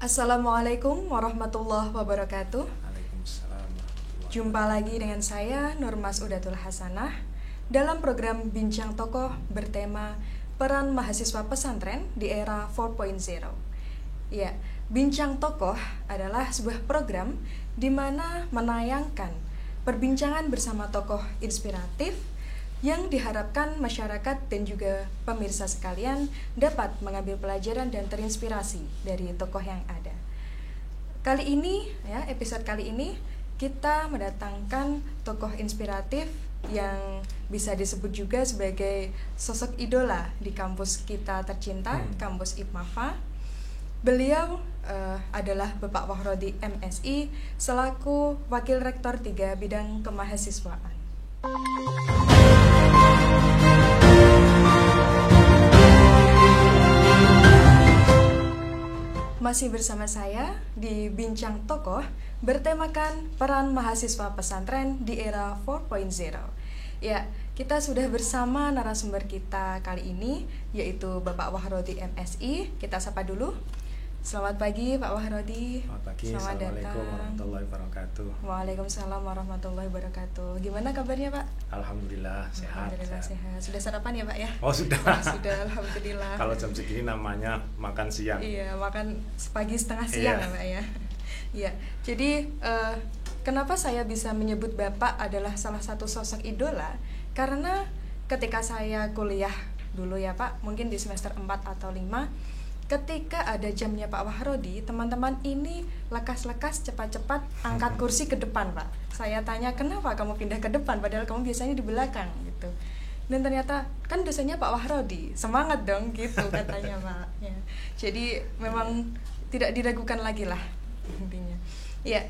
Assalamualaikum warahmatullahi wabarakatuh. Waalaikumsalam warahmatullahi Jumpa lagi dengan saya Nurmas Udatul Hasanah dalam program Bincang Tokoh bertema Peran Mahasiswa Pesantren di Era 4.0. Ya, Bincang Tokoh adalah sebuah program di mana menayangkan perbincangan bersama tokoh inspiratif yang diharapkan masyarakat dan juga pemirsa sekalian dapat mengambil pelajaran dan terinspirasi dari tokoh yang ada. Kali ini, episode kali ini kita mendatangkan tokoh inspiratif yang bisa disebut juga sebagai sosok idola di kampus kita tercinta, kampus IPMAFA. Beliau adalah Bapak Wahrodi MSI selaku Wakil Rektor 3 Bidang Kemahasiswaan. Masih bersama saya di Bincang Tokoh bertemakan peran mahasiswa pesantren di era 4.0. Ya, kita sudah bersama narasumber kita kali ini yaitu Bapak Wahrodi MSI. Kita sapa dulu. Selamat pagi Pak Wahrodi. Selamat pagi. Assalamualaikum warahmatullahi wabarakatuh. Waalaikumsalam warahmatullahi wabarakatuh. Gimana kabarnya Pak? Alhamdulillah sehat. Alhamdulillah sehat. Sudah sarapan ya Pak ya? Oh sudah. Sudah, alhamdulillah. Kalau jam segini namanya makan siang. Iya, makan pagi setengah siang ya Pak ya. Iya. Jadi kenapa saya bisa menyebut Bapak adalah salah satu sosok idola? Karena ketika saya kuliah dulu ya Pak, mungkin di semester 4 atau 5, ketika ada jamnya Pak Wahrodi, teman-teman ini lekas-lekas cepat-cepat angkat kursi ke depan Pak. Saya tanya, kenapa kamu pindah ke depan padahal kamu biasanya di belakang gitu. Dan ternyata kan dosennya Pak Wahrodi, semangat dong gitu katanya Pak ya. Jadi memang tidak diragukan lagi lah intinya. Ya,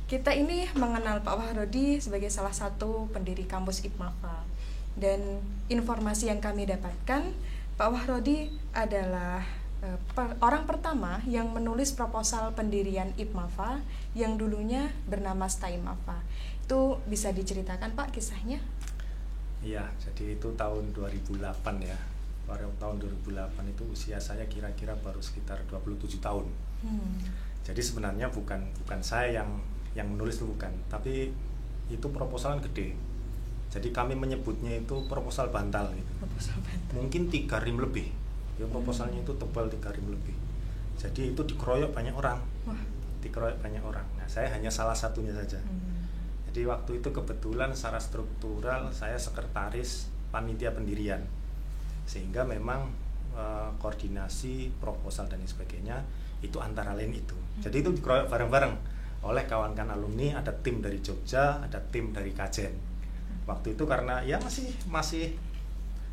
kita ini mengenal Pak Wahrodi sebagai salah satu pendiri kampus IPMAFA. Dan informasi yang kami dapatkan, Pak Wahrodi adalah orang pertama yang menulis proposal pendirian IPMAFA yang dulunya bernama STAIMAFA. Itu bisa diceritakan Pak kisahnya? Iya, jadi itu tahun 2008 ya. Tahun 2008 itu usia saya kira-kira baru sekitar 27 tahun. Jadi sebenarnya bukan saya yang menulis itu bukan, tapi itu proposalan gede. Jadi kami menyebutnya itu proposal bantal gitu. Mungkin 3 rim lebih. Ya proposalnya itu tebal 3 rim lebih. Jadi itu dikeroyok banyak orang. Dikeroyok banyak orang. Nah, saya hanya salah satunya saja. Jadi waktu itu kebetulan secara struktural saya sekretaris panitia pendirian. Sehingga memang koordinasi proposal dan sebagainya itu antara lain itu. Jadi itu dikeroyok bareng-bareng oleh kawan-kawan alumni, ada tim dari Jogja, ada tim dari Kajen. Waktu itu karena ya masih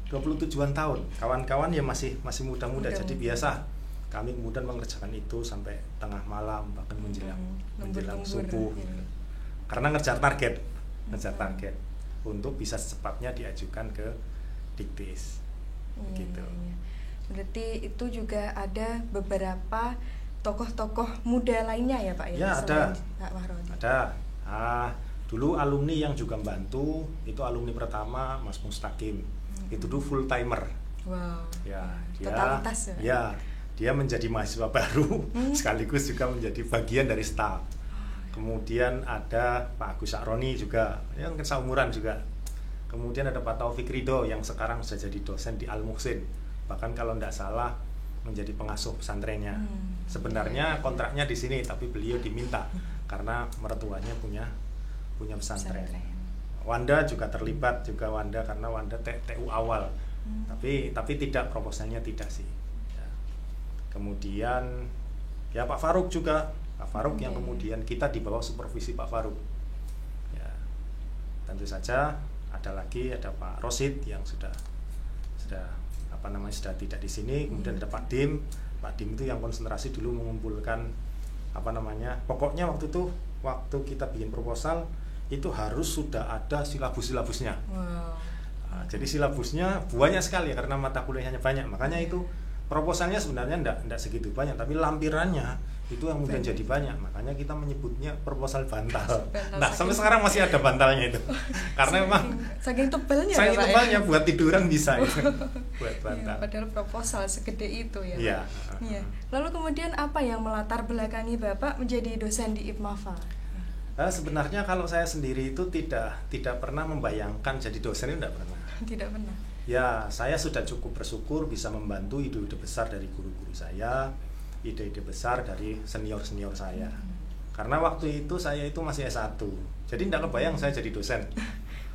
27-an tahun, kawan-kawan ya masih muda-muda, jadi biasa kami kemudian mengerjakan itu sampai tengah malam bahkan menjelang subuh gitu. Karena ngejar target untuk bisa secepatnya diajukan ke Diktis gitu. Berarti itu juga ada beberapa tokoh-tokoh muda lainnya ya Pak ya? Ya ada. Pak Wahrodi. Ada. Dulu alumni yang juga membantu itu alumni pertama Mas Mustaqim. Itu dulu full timer. Wow. Ya, totalitas ya. Dia menjadi mahasiswa baru sekaligus juga menjadi bagian dari staf. Kemudian ada Pak Agus Sakroni juga yang seumuran juga. Kemudian ada Pak Taufik Ridho yang sekarang sudah jadi dosen di Al Muhsin. Bahkan kalau tidak salah menjadi pengasuh pesantrennya. Sebenarnya kontraknya di sini tapi beliau diminta karena mertuanya punya pesantren. Wanda juga terlibat Wanda karena Wanda TU awal. Tapi tidak, proposalnya tidak sih. Ya. Kemudian ya Pak Faruk juga. Pak Faruk yang kemudian kita di bawah supervisi Pak Faruk. Ya. Tentu saja ada Pak Rosid yang sudah tidak di sini. Kemudian ada Pak Dim. Pak Dim itu yang konsentrasi dulu mengumpulkan pokoknya waktu kita bikin proposal itu harus sudah ada silabusnya. Nah, jadi silabusnya banyak sekali karena mata kuliahnya banyak. Makanya itu proposalnya sebenarnya enggak segitu banyak, tapi lampirannya itu yang kemudian jadi banyak, makanya kita menyebutnya proposal bantal. Nah, saking, sampai sekarang masih ada bantalnya itu. Karena memang saking tebalnya saking ya, Pak, tebalnya ya? buat tiduran bisa itu. Buat bantal. Ya, padahal proposal segede itu ya. Iya. Ya. Lalu kemudian apa yang melatar belakangi Bapak menjadi dosen di IPMAFA? Sebenarnya kalau saya sendiri itu tidak pernah membayangkan jadi dosen, itu tidak pernah. Tidak pernah. Ya, saya sudah cukup bersyukur bisa membantu ide-ide besar dari guru-guru saya, ide-ide besar dari senior-senior saya. Karena waktu itu saya itu masih S1, jadi tidak kebayang saya jadi dosen.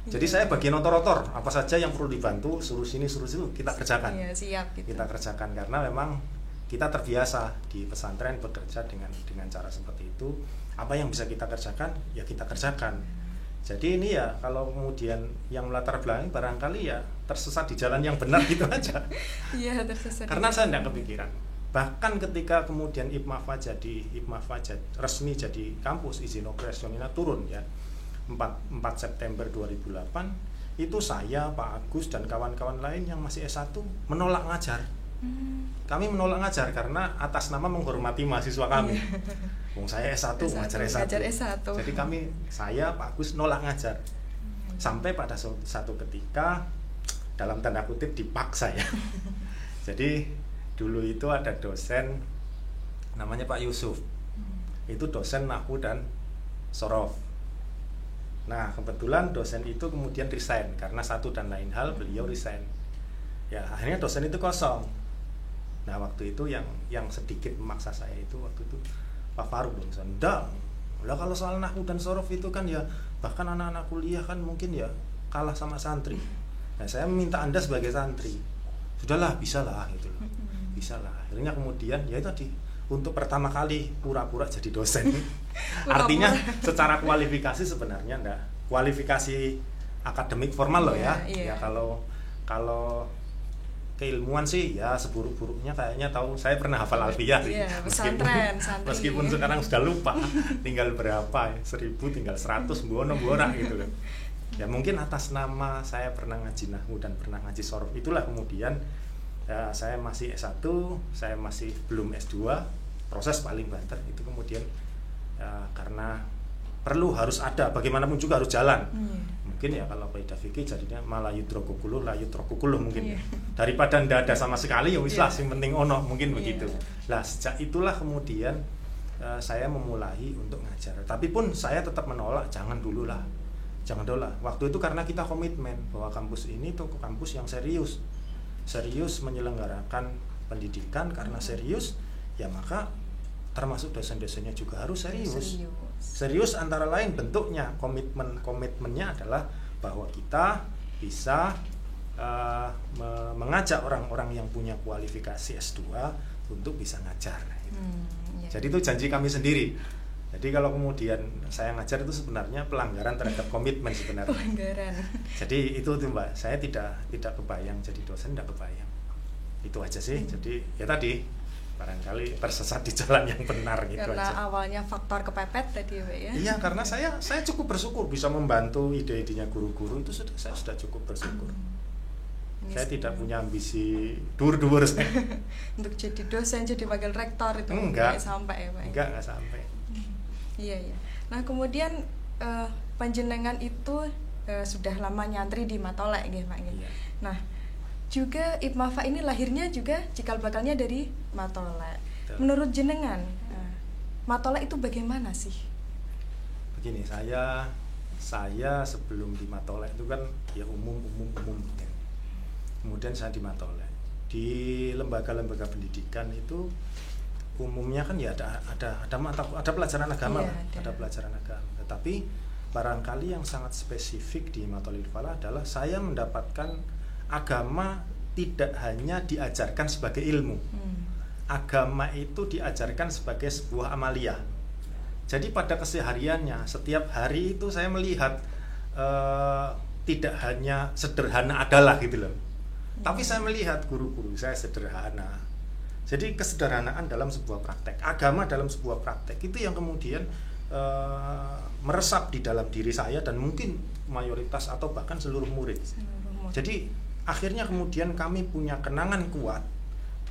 Jadi saya bagian otor-otor, apa saja yang perlu dibantu, suruh sini, suruh situ, kita kerjakan. Ya, siap gitu. Kita kerjakan karena memang kita terbiasa di pesantren bekerja dengan cara seperti itu. Apa yang bisa kita kerjakan, ya kita kerjakan. Jadi ini ya, kalau kemudian yang melatar belakangi barangkali ya tersesat di jalan yang benar gitu aja. Iya, tersesat. Karena saya tidak kepikiran. Bahkan ketika kemudian IPMAFA resmi jadi kampus, izin operasionalnya turun ya, 4 September 2008, itu saya, Pak Agus, dan kawan-kawan lain yang masih S1 menolak ngajar. Kami menolak ngajar karena atas nama menghormati mahasiswa kami. Wong saya S1 ngajar S1. Jadi saya, Pak Agus, nolak ngajar. Sampai pada satu ketika, dalam tanda kutip, dipaksa ya. Jadi dulu itu ada dosen namanya Pak Yusuf. Itu dosen nahwu dan sorof. Nah, kebetulan dosen itu kemudian resign karena satu dan lain hal beliau resign. Ya, akhirnya dosen itu kosong. Nah, waktu itu yang sedikit memaksa saya itu waktu itu Pak Faruk dong, enggak. Lah kalau soal nahwu dan sorof itu kan ya bahkan anak-anak kuliah kan mungkin ya kalah sama santri. Nah, saya meminta Anda sebagai santri. Sudahlah, bisalah gitu loh. Bisalah. Akhirnya kemudian ya itu tadi, untuk pertama kali pura-pura jadi dosen. Artinya secara kualifikasi sebenarnya enggak. Kualifikasi akademik formal loh ya. Ya kalau keilmuan sih ya seburuk-buruknya kayaknya tahu saya pernah hafal alfiyah sih. Meskipun sekarang sudah lupa tinggal berapa ya, 1000 tinggal 100 bono gitu loh. Ya mungkin atas nama saya pernah ngaji nahwu dan pernah ngaji sorof itulah kemudian ya, saya masih S1, saya masih belum S2, proses paling banter itu kemudian ya, karena perlu harus ada, bagaimanapun juga harus jalan. Mungkin ya kalau Kaidah fikih jadinya malah yudrokukuluh la yutrokukuluh mungkin ya. Daripada ndak ada sama sekali ya wis lah sing penting ono mungkin begitu. Lah sejak itulah kemudian saya memulai untuk ngajar. Tapi pun saya tetap menolak, jangan dulu lah. Waktu itu karena kita komitmen bahwa kampus ini tuh kampus yang serius. Serius menyelenggarakan pendidikan, karena serius ya maka termasuk dosen-dosennya juga harus serius antara lain bentuknya, komitmennya adalah bahwa kita bisa mengajak orang-orang yang punya kualifikasi S2 untuk bisa ngajar gitu. Jadi itu janji kami sendiri. Jadi kalau kemudian saya ngajar itu sebenarnya pelanggaran terhadap komitmen sebenarnya. Jadi itu tuh Mbak, saya tidak kebayang jadi dosen, tidak kebayang. Itu aja sih. Jadi ya tadi barangkali tersesat di jalan yang benar gitu karena aja. Awalnya faktor kepepet tadi ya. Iya, karena saya cukup bersyukur bisa membantu ide-idenya guru-guru itu saya sudah cukup bersyukur. Saya tidak punya ambisi dur-dur saya. Untuk jadi dosen, jadi wakil rektor itu enggak sampai ya Pak. Enggak sampai. Iya. Nah, kemudian panjenengan itu sudah lama nyantri di Matolek nggih Pak. Iya. Nah, juga IPMAFA ini lahirnya juga cikal bakalnya dari Matolek. Menurut jenengan, Matolek itu bagaimana sih? Begini, saya sebelum di Matolek itu kan ya umum. Kemudian saya di Matolek. Di lembaga-lembaga pendidikan itu umumnya kan ya ada pelajaran agama lah, ada pelajaran agama. Tetapi barangkali yang sangat spesifik di Matolek Falah adalah saya mendapatkan agama tidak hanya diajarkan sebagai ilmu. Agama itu diajarkan sebagai sebuah amaliyah. Jadi pada kesehariannya setiap hari itu saya melihat tidak hanya sederhana adalah gitu loh. Tapi saya melihat guru-guru saya sederhana. Jadi kesederhanaan dalam sebuah praktek, agama dalam sebuah praktek itu yang kemudian meresap di dalam diri saya dan mungkin mayoritas atau bahkan seluruh murid. Jadi akhirnya kemudian kami punya kenangan kuat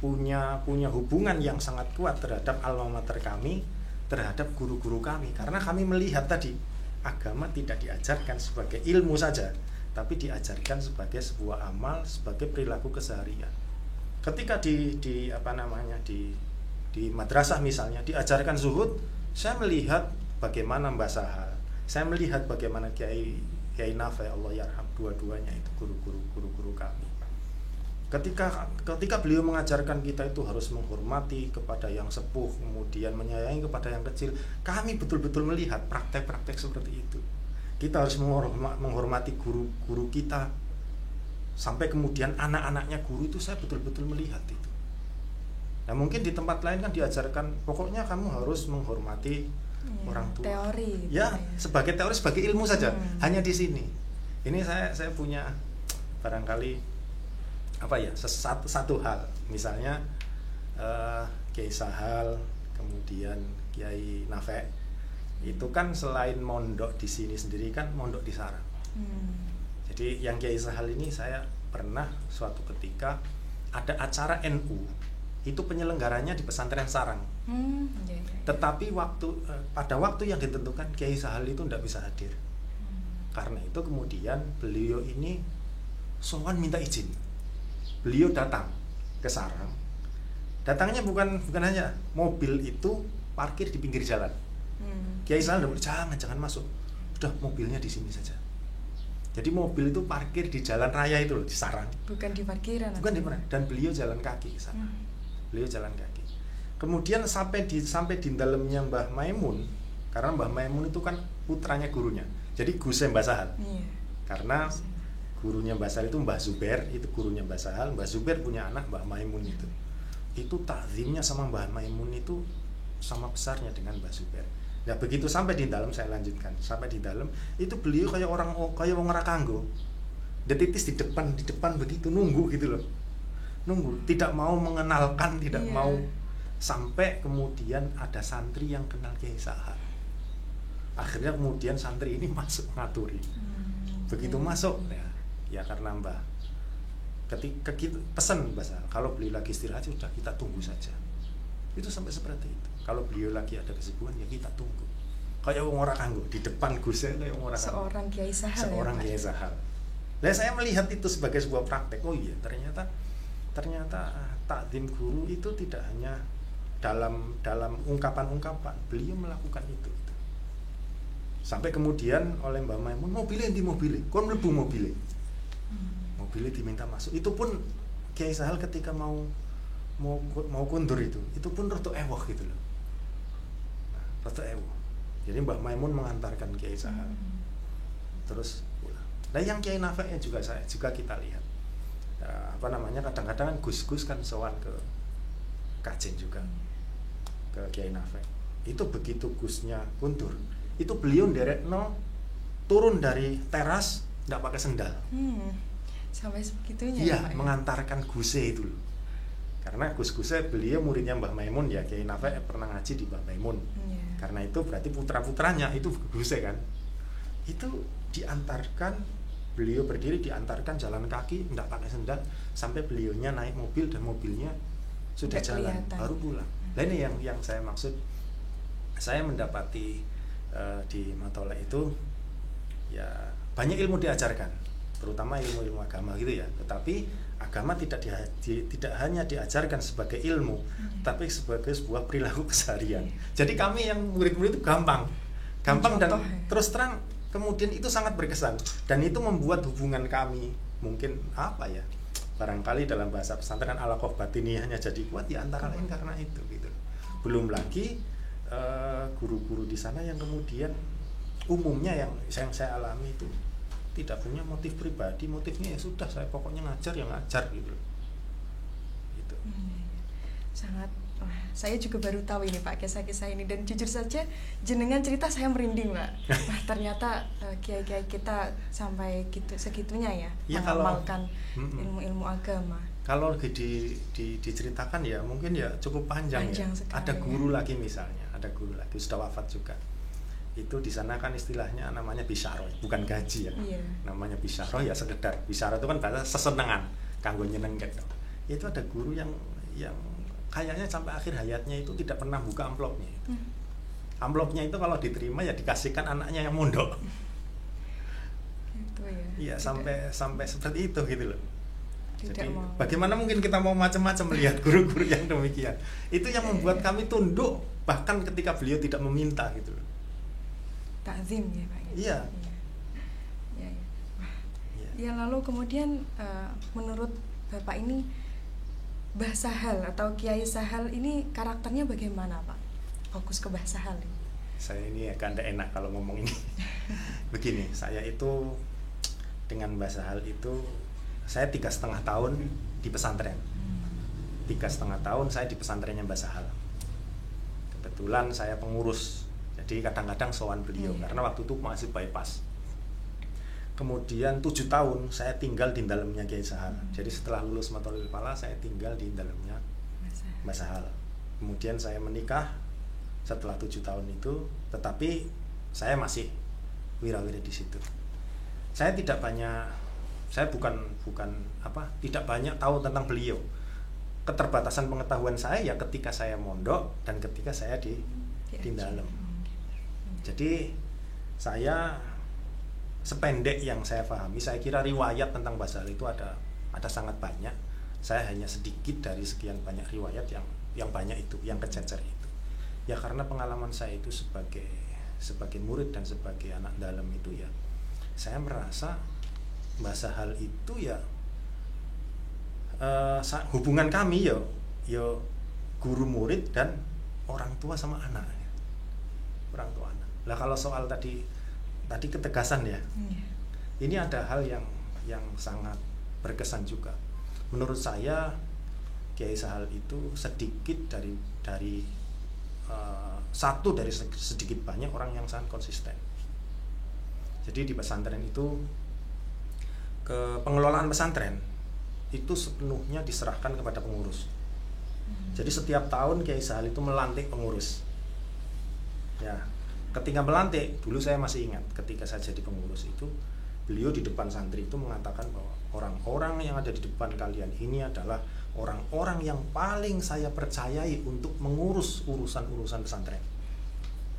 punya hubungan yang sangat kuat terhadap alma mater kami, terhadap guru-guru kami, karena kami melihat tadi agama tidak diajarkan sebagai ilmu saja, tapi diajarkan sebagai sebuah amal, sebagai perilaku keseharian. Ketika di madrasah misalnya diajarkan zuhud, saya melihat bagaimana Mbah Sahal, saya melihat bagaimana Kiai Nafe, Allah yarham, dua-duanya itu guru-guru kami. Ketika beliau mengajarkan kita itu harus menghormati kepada yang sepuh, kemudian menyayangi kepada yang kecil, kami betul-betul melihat praktek-praktek seperti itu. Kita harus menghormati guru-guru kita, sampai kemudian anak-anaknya guru itu saya betul-betul melihat itu. Nah mungkin di tempat lain kan diajarkan pokoknya kamu harus menghormati orang tua. Teori. Ya, sebagai teori, sebagai ilmu saja. Hanya di sini. Ini saya punya barangkali satu hal, misalnya Kiai Sahal, kemudian Kiai Nafe, itu kan selain mondok di sini sendiri kan mondok di Sarang. Jadi yang Kiai Sahal ini saya pernah suatu ketika ada acara NU, itu penyelenggaranya di pesantren Sarang. Tetapi pada waktu yang ditentukan Kiai Sahal itu tidak bisa hadir. Karena itu kemudian beliau ini sowan minta izin. Beliau datang ke Sarang. Datangnya bukan hanya mobil itu parkir di pinggir jalan. Kiai Sahal jangan masuk. Udah mobilnya di sini saja. Jadi mobil itu parkir di jalan raya itu loh, di Sarang. Bukan di parkiran. Bukan di parkiran. Dan beliau jalan kaki ke sana. Beliau jalan kaki. Kemudian sampai di dalamnya Mbah Maimun, karena Mbah Maimun itu kan putranya gurunya. Jadi Guse Mbah Sahal. Karena gurunya Mbah Sahal itu Mbah Zubair, itu gurunya Mbah Sahal. Mbah Zubair punya anak Mbah Maimun itu. Itu takzimnya sama Mbah Maimun itu sama besarnya dengan Mbah Zubair. Ya begitu sampai di dalam, saya lanjutkan. Sampai di dalam itu beliau kayak wong ora kanggo. Dia titis di depan begitu nunggu gitu loh. Nunggu, tidak mau mengenalkan, tidak mau, sampai kemudian ada santri yang kenal Kiai Sahal. Akhirnya kemudian santri ini masuk ngaturi. Begitu masuk ya karena Mbah ketika kita pesan Mbah Sahal, kalau beliau lagi istirahat sudah kita tunggu saja. Itu sampai seperti itu. Kalau beliau lagi ada kesibukan ya kita tunggu. Kayak wong ora kanggo di depan Gusnya kayak wong ora kanggo. Seorang Kiai Sahal. Seorang Kiai Sahal. Nah, saya melihat itu sebagai sebuah praktek. Oh iya, ternyata takdim guru itu tidak hanya dalam ungkapan-ungkapan, beliau melakukan itu. Sampai kemudian oleh Mbak Maimun, mobilnya kon mlebu mobilnya diminta masuk. Itu pun Kiai Sahal ketika mau kundur itu pun rada ewoh gitu loh. Nah, rada ewoh. Jadi Mbak Maimun mengantarkan Kiai Sahal. Terus pulang. Nah, yang Kiai Nafe juga kita lihat. Kadang-kadang kan Gus-gus kan sowan ke Kajen juga. Ke Kiai Nafe. Itu begitu Gusnya kundur, itu beliau nderekno turun dari teras enggak pakai sendal. Sampai sebegitunya. Iya, mengantarkan Guse itu loh. Karena Gus-Gusnya beliau muridnya Mbah Maimun ya, Kiai Nafe pernah ngaji di Mbah Maimun. Karena itu berarti putra-putranya itu Guse kan. Itu diantarkan, beliau berdiri diantarkan jalan kaki, enggak pakai sendal, sampai beliaunya naik mobil dan mobilnya sudah jalan, baru pulang. Nah ini yang saya maksud, saya mendapati di Matola itu ya banyak ilmu diajarkan, terutama ilmu-ilmu agama gitu ya. Tetapi agama tidak hanya diajarkan sebagai ilmu, tapi sebagai sebuah perilaku keseharian. Jadi kami yang murid-murid itu gampang dan terus terang kemudian itu sangat berkesan, dan itu membuat hubungan kami mungkin barangkali dalam bahasa pesantren alaqah batiniyahnya jadi kuat ya, antara lain karena itu gitu. Belum lagi guru-guru di sana yang kemudian umumnya yang saya alami itu tidak punya motif pribadi, motifnya ya sudah saya pokoknya ngajar gitu. Gitu. Sangat saya juga baru tahu ini Pak kisah-kisah ini, dan jujur saja jenengan cerita saya merinding Pak. Wah ternyata kiai-kiai kita sampai segitunya ya mengamalkan ilmu-ilmu agama. Kalau diceritakan ya mungkin ya cukup panjang ya. Ada guru lagi misalnya, sudah wafat juga. Itu di sana kan istilahnya namanya bisyaro, bukan gaji ya. Namanya bisyaro ya sekedar. Bisyaro itu kan bahasa sesenengan, kanggo nyeneng gitu. Itu ada guru yang yang kayaknya sampai akhir hayatnya itu tidak pernah buka amplopnya. Amplopnya itu kalau diterima ya dikasihkan anaknya yang mondok. Itu ya. Iya, sampai seperti itu gitu loh. Tidak Jadi mau. bagaimana mungkin kita mau macam-macam melihat guru-guru yang demikian? Itu yang membuat kami tunduk bahkan ketika beliau tidak meminta gitu loh. Takzim ya Pak. Iya. Ya, ya. Wah. Iya. Ya, lalu kemudian menurut Bapak ini Mbah Sahal atau Kiai Sahal ini karakternya bagaimana Pak? Fokus ke Mbah Sahal ini. Saya ini agak tidak enak kalau ngomong ini. Begini, saya itu dengan Mbah Sahal itu saya 3,5 tahun di pesantren. 3,5 tahun saya di pesantrennya Mbah Sahal. Kebetulan saya pengurus, jadi kadang-kadang sowan beliau karena waktu itu masih bypass. Kemudian 7 tahun saya tinggal di dalamnya Kiai Sahal. Jadi setelah lulus Matolil Fala saya tinggal di dalamnya Mbah Sahal. Kemudian saya menikah setelah 7 tahun itu, tetapi saya masih wirawiri di situ. Saya tidak banyak, saya tidak banyak tahu tentang beliau. Keterbatasan pengetahuan saya ya ketika saya mondok dan ketika saya di dalam. Jadi saya sependek yang saya pahami, saya kira riwayat tentang Mbah Sahal itu ada sangat banyak. Saya hanya sedikit dari sekian banyak riwayat yang banyak itu, yang kececer itu. Ya karena pengalaman saya itu sebagai murid dan sebagai anak dalam itu ya, saya merasa Mbah Sahal itu ya hubungan kami ya guru murid dan orang tua sama anak. Orang tua anak. Lah kalau soal tadi ketegasan ya. Ini ada hal yang sangat berkesan juga. Menurut saya Kiai Sahal itu sedikit dari satu dari sedikit banyak orang yang sangat konsisten. Jadi di pesantren itu pengelolaan pesantren itu sepenuhnya diserahkan kepada pengurus. Jadi setiap tahun Kiai Sahal itu melantik pengurus. Ya, ketika melantik, dulu saya masih ingat ketika saya jadi pengurus itu, beliau di depan santri itu mengatakan bahwa orang-orang yang ada di depan kalian ini adalah orang-orang yang paling saya percayai untuk mengurus urusan-urusan pesantren.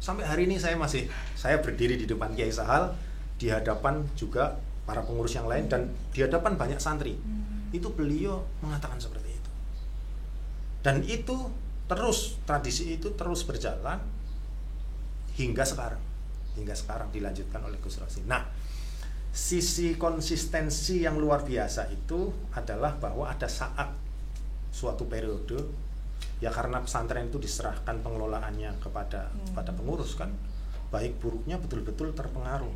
Sampai hari ini saya berdiri di depan Kiai Sahal, di hadapan juga para pengurus yang lain dan di hadapan banyak santri. Itu beliau mengatakan seperti itu. Dan itu tradisi itu terus berjalan hingga sekarang dilanjutkan oleh Gus Rosi. Nah, sisi konsistensi yang luar biasa itu adalah bahwa ada saat suatu periode ya karena pesantren itu diserahkan pengelolaannya kepada pengurus kan, baik buruknya betul-betul terpengaruh.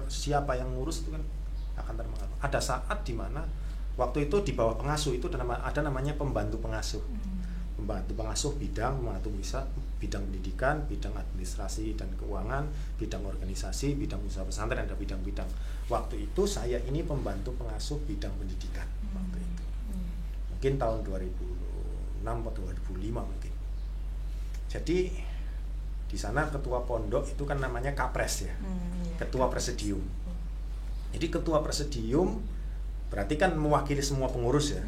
Siapa yang ngurus itu kan akan terpengaruh. Ada saat di mana waktu itu di bawah pengasuh itu ada namanya pembantu pengasuh. Pembantu pengasuh bidang pendidikan, bidang administrasi dan keuangan, bidang organisasi, bidang usaha pesantren, ada bidang-bidang. Waktu itu saya ini pembantu pengasuh bidang pendidikan waktu itu. Mungkin tahun 2006 atau 2005 mungkin. Jadi di sana ketua pondok itu kan namanya kapres ya. Ketua presidium. Jadi ketua presidium berarti kan mewakili semua pengurus ya.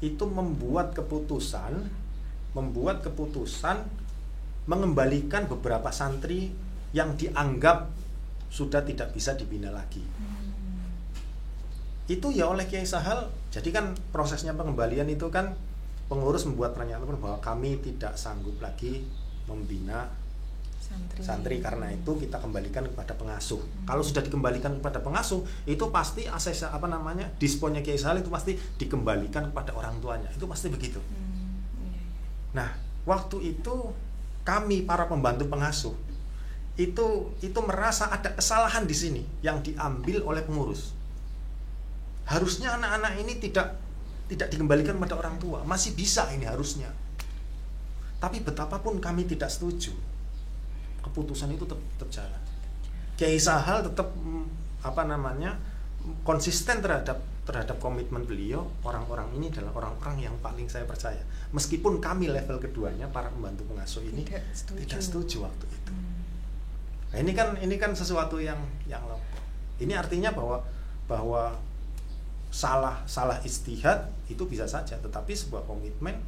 Itu membuat keputusan mengembalikan beberapa santri yang dianggap sudah tidak bisa dibina lagi. Itu ya oleh Kiai Sahal. Jadi kan prosesnya pengembalian itu kan pengurus membuat pernyataan bahwa kami tidak sanggup lagi membina santri karena itu kita kembalikan kepada pengasuh. Kalau sudah dikembalikan kepada pengasuh, itu pasti disponnya Kiai Sahal itu pasti dikembalikan kepada orang tuanya. Itu pasti begitu. Nah, waktu itu kami para pembantu pengasuh itu merasa ada kesalahan di sini yang diambil oleh pengurus. Harusnya anak-anak ini tidak dikembalikan kepada orang tua, masih bisa ini harusnya. Tapi betapapun kami tidak setuju, keputusan itu tetap jalan. Kiai Sahal tetap konsisten terhadap komitmen beliau. Orang-orang ini adalah orang-orang yang paling saya percaya. Meskipun kami level keduanya para pembantu pengasuh ini tidak setuju waktu itu. Nah, ini kan sesuatu yang ini artinya bahwa salah ijtihad itu bisa saja, tetapi sebuah komitmen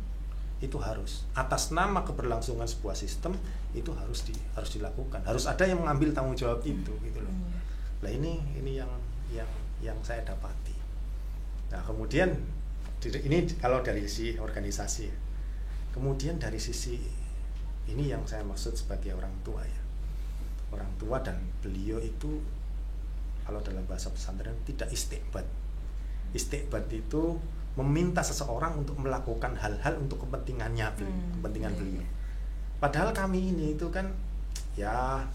itu harus atas nama keberlangsungan sebuah sistem itu harus dilakukan, harus ada yang mengambil tanggung jawab itu gitu loh. Nah ini yang saya dapati. Nah kemudian ini kalau dari sisi organisasi, kemudian dari sisi ini yang saya maksud sebagai orang tua ya, orang tua, dan beliau itu kalau dalam bahasa pesantren tidak istiqbat. Istiqbat itu meminta seseorang untuk melakukan hal-hal untuk kepentingannya, kepentingan beliau. Padahal kami ini itu kan ya,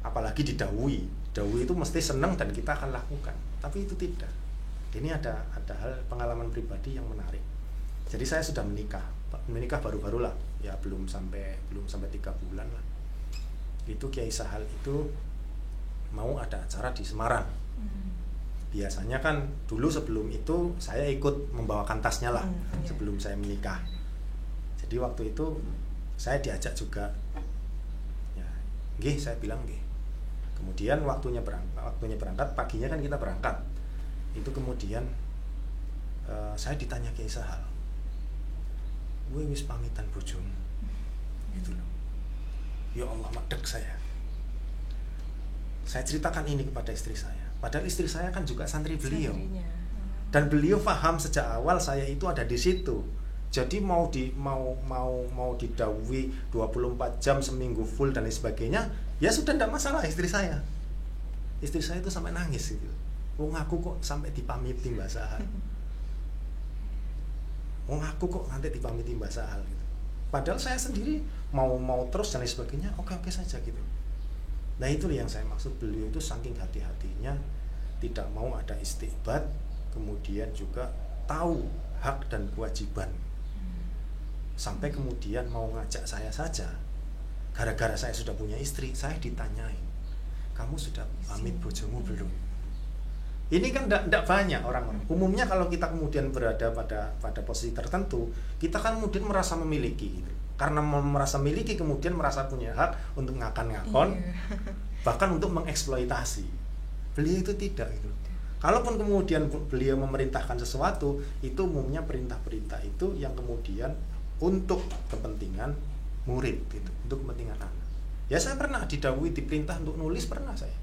apalagi didhawuhi itu mesti senang dan kita akan lakukan. Tapi itu tidak. Ini ada hal pengalaman pribadi yang menarik. Jadi saya sudah menikah baru-baru lah, ya belum sampai 3 bulan lah. Itu Kiai Sahal itu mau ada acara di Semarang. Biasanya kan dulu sebelum itu saya ikut membawakan tasnya lah, sebelum saya menikah. Jadi waktu itu saya diajak juga, ya, nggih, saya bilang nggih. Kemudian waktunya berangkat, paginya kan kita berangkat. Itu kemudian saya ditanya Kiai Sahal, "Kowe wis pamitan bojomu?" Gitu loh. Ya Allah, madeg saya. Saya ceritakan ini kepada istri saya. Padahal istri saya kan juga santri beliau. Dan beliau paham sejak awal saya itu ada di situ. Jadi mau didhawuhi 24 jam seminggu full dan lain sebagainya, ya sudah tidak masalah istri saya. Istri saya itu sampai nangis gitu. Wong aku kok sampai dipamiti Mbak Sahal. Wong aku kok nanti dipamiti Mbak Sahal gitu. Padahal saya sendiri mau terus dan lain sebagainya, oke saja gitu. Nah itu yang saya maksud, beliau itu saking hati-hatinya tidak mau ada istiqbat, kemudian juga tahu hak dan kewajiban. Sampai kemudian mau ngajak saya saja, gara-gara saya sudah punya istri, saya ditanyain, "Kamu sudah pamit bojomu belum?" Ini kan tidak banyak orang-orang. Umumnya kalau kita kemudian berada pada posisi tertentu, kita kan kemudian merasa memiliki gitu. Karena merasa miliki, kemudian merasa punya hak untuk ngakon-ngakon, bahkan untuk mengeksploitasi. Beliau itu tidak gitu. Kalaupun kemudian beliau memerintahkan sesuatu, itu umumnya perintah-perintah itu yang kemudian untuk kepentingan murid gitu, untuk kepentingan anak. Ya saya pernah didhawuhi, diperintah untuk nulis, pernah saya.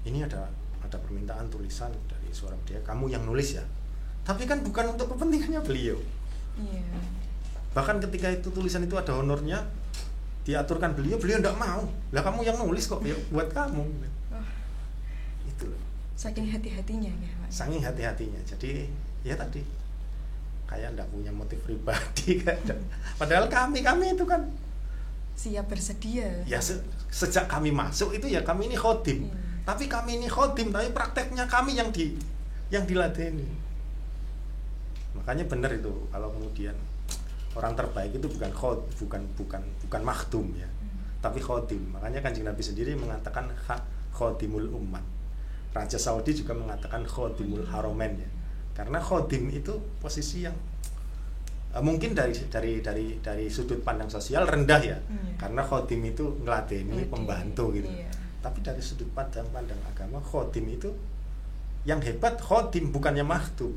Ini ada permintaan tulisan dari suara dia, "Kamu yang nulis ya." Tapi kan bukan untuk kepentingannya beliau. Bahkan ketika itu tulisan itu ada honornya, diaturkan beliau tidak mau. Lah kamu yang nulis kok, ya buat kamu. Itu loh. Saking hati-hatinya ya Pak. Saking hati-hatinya. Jadi ya tadi kayak tidak punya motif pribadi kan. Padahal kami itu kan siap bersedia. Ya sejak kami masuk itu ya kami ini khodim. Tapi kami ini khodim, tapi prakteknya kami yang diladeni. Makanya benar itu kalau kemudian orang terbaik itu bukan makhdum ya, tapi khodim. Makanya Kanjeng Nabi sendiri mengatakan khodimul umat. Raja Saudi juga mengatakan khodimul haromen ya. Karena khodim itu posisi yang mungkin dari sudut pandang sosial rendah ya. Karena khodim itu ngeladeni, pembantu gitu. Tapi dari sudut pandang agama, khodim itu yang hebat, khodim bukannya makhdum.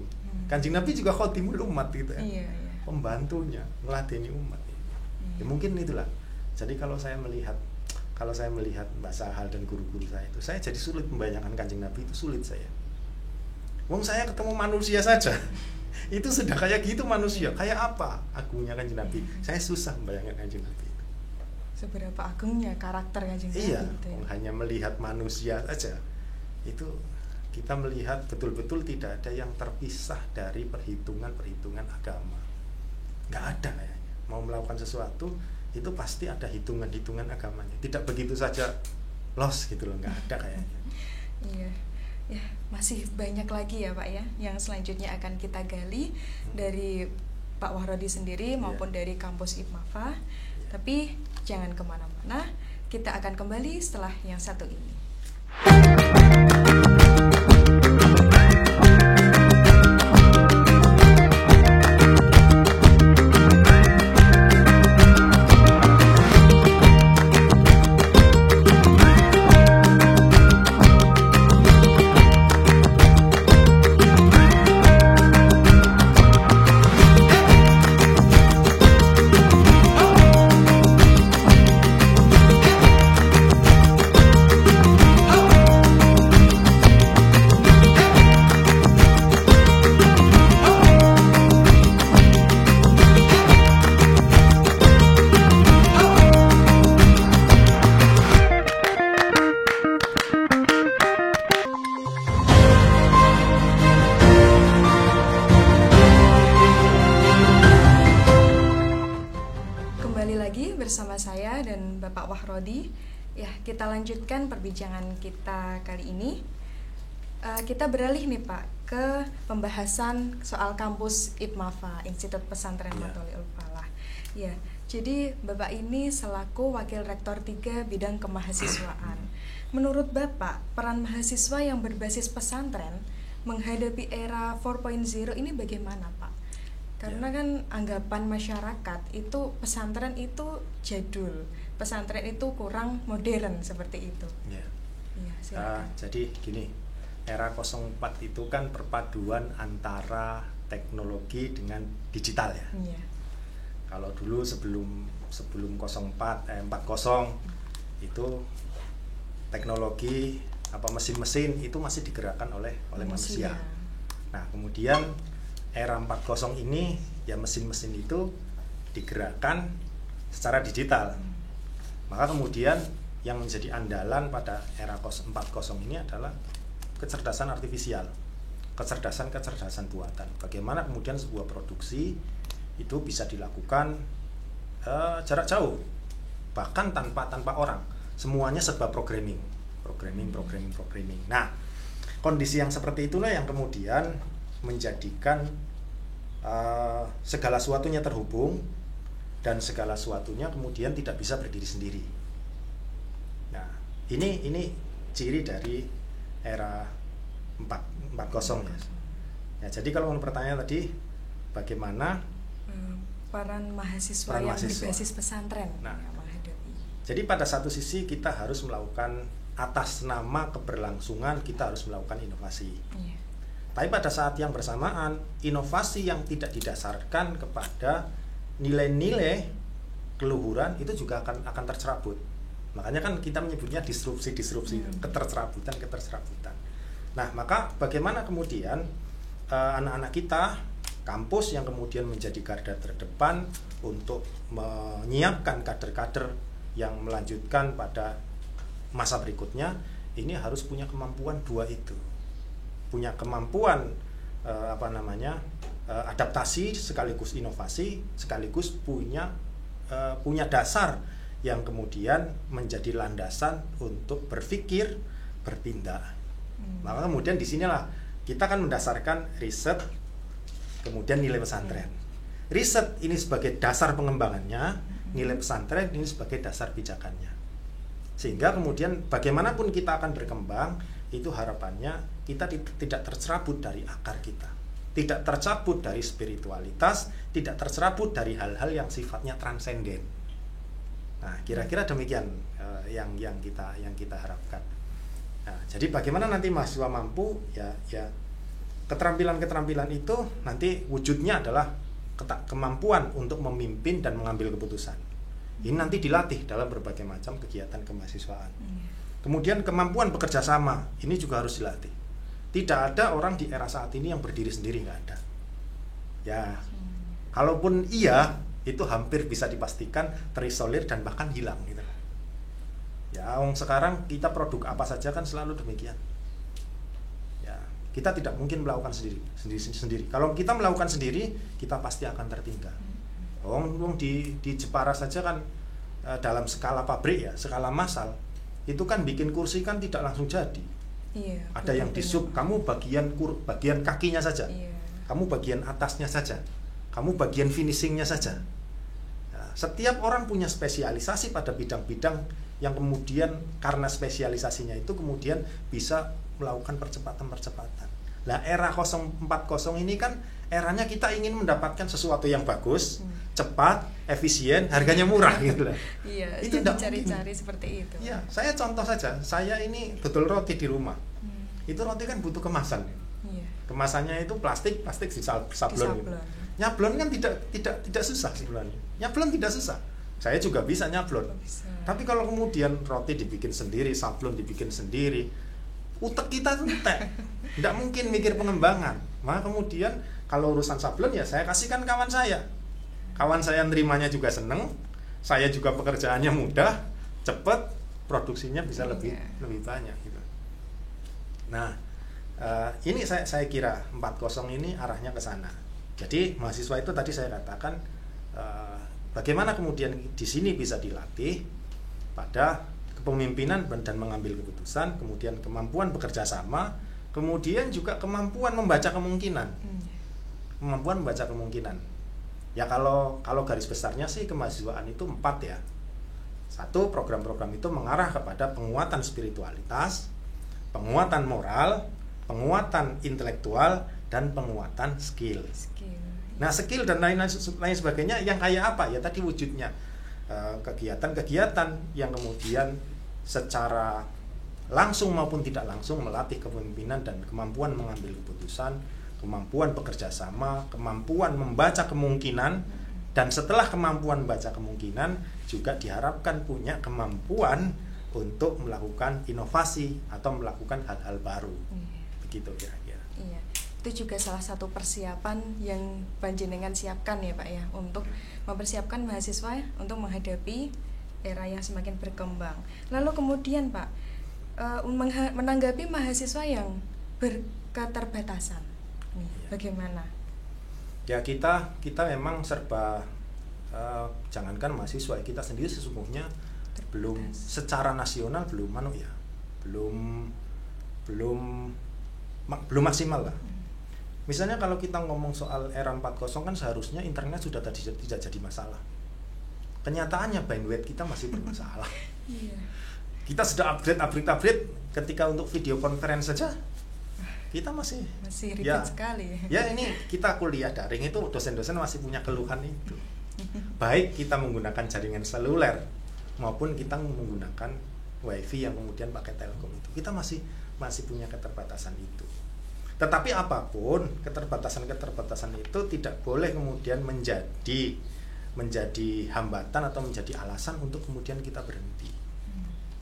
Kanjeng Nabi juga khodimul umat gitu ya. Pembantunya, meladeni umat. Ya mungkin itulah. Jadi kalau saya melihat Mbak Sahal dan guru-guru saya itu, saya jadi sulit membayangkan Kanjeng Nabi, itu sulit saya. Wong saya ketemu manusia saja, itu sudah kayak gitu manusia. Kayak apa agungnya Kanjeng Nabi? Saya susah membayangkan Kanjeng Nabi itu. Seberapa agungnya karakter Kanjeng Nabi? Iya, gitu ya? Hanya melihat manusia saja, itu kita melihat betul-betul tidak ada yang terpisah dari perhitungan agama. Nggak ada kayaknya. Mau melakukan sesuatu itu pasti ada hitungan agamanya. Tidak begitu saja los gitu loh, nggak ada kayaknya. Iya. Ya, masih banyak lagi ya Pak ya yang selanjutnya akan kita gali dari Pak Wahrodi sendiri maupun dari kampus IPMAFA. Tapi jangan kemana-mana, kita akan kembali setelah yang satu ini. Bapak Wahrodi. Ya, kita lanjutkan perbincangan kita kali ini. Kita beralih nih Pak ke pembahasan soal kampus IPMAFA, Institut Pesantren Matoliul Falah. Ya, jadi Bapak ini selaku Wakil Rektor 3 bidang kemahasiswaan. Menurut Bapak, peran mahasiswa yang berbasis pesantren menghadapi era 4.0 ini bagaimana Pak? Karena kan anggapan masyarakat itu pesantren itu jadul, pesantren itu kurang modern seperti itu. Ya. Ya, jadi gini, era 04 itu kan perpaduan antara teknologi dengan digital ya. Ya. Kalau dulu sebelum 40 itu teknologi mesin-mesin itu masih digerakkan oleh manusia. Nah, kemudian era 40 ini ya mesin-mesin itu digerakkan secara digital. Maka kemudian yang menjadi andalan pada era 40 ini adalah kecerdasan artifisial, kecerdasan buatan. Bagaimana kemudian sebuah produksi itu bisa dilakukan jarak jauh, bahkan tanpa orang, semuanya serba programming. Nah, kondisi yang seperti itulah yang kemudian menjadikan segala sesuatunya terhubung dan segala sesuatunya kemudian tidak bisa berdiri sendiri. Nah, ini ciri dari era 40 ya. Ya, jadi kalau pertanyaan tadi bagaimana peran mahasiswa berbasis pesantren menghadapi. Jadi pada satu sisi kita harus melakukan atas nama keberlangsungan, kita harus melakukan inovasi. Tapi pada saat yang bersamaan, inovasi yang tidak didasarkan kepada nilai-nilai keluhuran itu juga akan tercerabut. Makanya kan kita menyebutnya disrupsi, ketercerabutan. Nah, maka bagaimana kemudian anak-anak kita, kampus yang kemudian menjadi garda terdepan untuk menyiapkan kader-kader yang melanjutkan pada masa berikutnya, ini harus punya kemampuan dua itu. Punya kemampuan adaptasi sekaligus inovasi, sekaligus punya dasar yang kemudian menjadi landasan untuk berpikir, bertindak. Maka kemudian disinilah kita akan mendasarkan riset, kemudian nilai pesantren. Riset ini sebagai dasar pengembangannya, nilai pesantren ini sebagai dasar pijakannya. Sehingga kemudian bagaimanapun kita akan berkembang, itu harapannya kita tidak tercerabut dari akar kita, tidak tercabut dari spiritualitas, tidak tercerabut dari hal-hal yang sifatnya transenden. Nah, kira-kira demikian yang kita harapkan. Nah, jadi bagaimana nanti mahasiswa mampu ya keterampilan itu nanti wujudnya adalah kemampuan untuk memimpin dan mengambil keputusan. Ini nanti dilatih dalam berbagai macam kegiatan kemahasiswaan. Kemudian kemampuan bekerja sama ini juga harus dilatih. Tidak ada orang di era saat ini yang berdiri sendiri, nggak ada. Ya, kalaupun iya, itu hampir bisa dipastikan terisolir dan bahkan hilang gitu. Ya, sekarang kita produk apa saja kan selalu demikian. Ya, kita tidak mungkin melakukan sendiri. Kalau kita melakukan sendiri, kita pasti akan tertinggal. Di Jepara saja kan dalam skala pabrik ya, skala massal itu kan bikin kursi kan tidak langsung jadi. Iya, ada yang disub, kamu bagian kakinya saja, kamu bagian atasnya saja, kamu bagian finishingnya saja. Nah, setiap orang punya spesialisasi pada bidang-bidang yang kemudian karena spesialisasinya itu kemudian bisa melakukan percepatan. Nah, era 040 ini kan eranya kita ingin mendapatkan sesuatu yang bagus, cepat, efisien, harganya murah gitu lah. Iya, itu cari-cari seperti itu. Iya, saya contoh saja, saya ini betul roti di rumah. Itu roti kan butuh kemasan. Iya. Kemasannya itu plastik di sablon. Gitu. Nyablon kan tidak susah sebenarnya. Nyablon tidak susah. Saya juga bisa nyablon. Tapi kalau kemudian roti dibikin sendiri, sablon dibikin sendiri, utek kita tuh entek. Tidak mungkin mikir pengembangan. Maka kemudian kalau urusan sablon ya saya kasihkan kawan saya. Kawan saya nerimanya juga seneng, saya juga pekerjaannya mudah, cepat, produksinya bisa lebih banyak gitu. Nah, ini saya kira 40 ini arahnya ke sana. Jadi mahasiswa itu tadi saya katakan bagaimana kemudian di sini bisa dilatih pada kepemimpinan dan mengambil keputusan, kemudian kemampuan bekerja sama, kemudian juga kemampuan membaca kemungkinan. Kemampuan membaca kemungkinan. Ya kalau garis besarnya sih kemahasiswaan itu 4 ya. 1, program-program itu mengarah kepada penguatan spiritualitas, penguatan moral, penguatan intelektual, dan penguatan skill. Nah, skill dan lain sebagainya yang kayak apa? Ya tadi wujudnya kegiatan-kegiatan yang kemudian secara langsung maupun tidak langsung melatih kepemimpinan dan kemampuan mengambil keputusan, kemampuan bekerja sama, kemampuan membaca kemungkinan, dan setelah kemampuan membaca kemungkinan juga diharapkan punya kemampuan untuk melakukan inovasi atau melakukan hal-hal baru. Begitu kira-kira. Iya. Itu juga salah satu persiapan yang panjenengan siapkan ya Pak ya, untuk mempersiapkan mahasiswa untuk menghadapi era yang semakin berkembang. Lalu kemudian Pak, menanggapi mahasiswa yang berketerbatasan, bagaimana? Ya kita memang serba jangankan mahasiswa, kita sendiri sesungguhnya belum secara nasional belum maksimal lah. Misalnya kalau kita ngomong soal era 4.0 kan seharusnya internet sudah tidak jadi masalah. Kenyataannya bandwidth kita masih bermasalah. Kita sudah upgrade ketika untuk video conference saja kita masih ribet sekali. Ya ini kita kuliah daring itu dosen-dosen masih punya keluhan itu. Baik kita menggunakan jaringan seluler maupun kita menggunakan wifi yang kemudian pakai telkom itu, kita masih punya keterbatasan itu. Tetapi apapun keterbatasan itu tidak boleh kemudian menjadi hambatan atau menjadi alasan untuk kemudian kita berhenti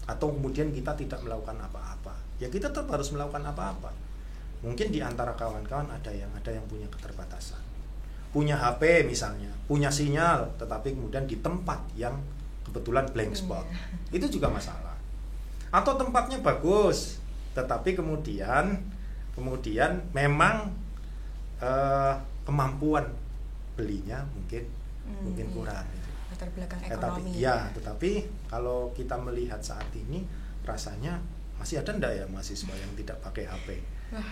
atau kemudian kita tidak melakukan apa-apa. Ya kita tetap harus melakukan apa-apa. Mungkin di antara kawan-kawan ada yang punya keterbatasan, punya HP misalnya, punya sinyal, tetapi kemudian di tempat yang kebetulan blank spot, itu juga masalah. Atau tempatnya bagus, tetapi kemudian memang kemampuan belinya mungkin kurang. Latar belakang ekonomi. Tetapi kalau kita melihat saat ini rasanya masih ada enggak ya mahasiswa yang tidak pakai HP,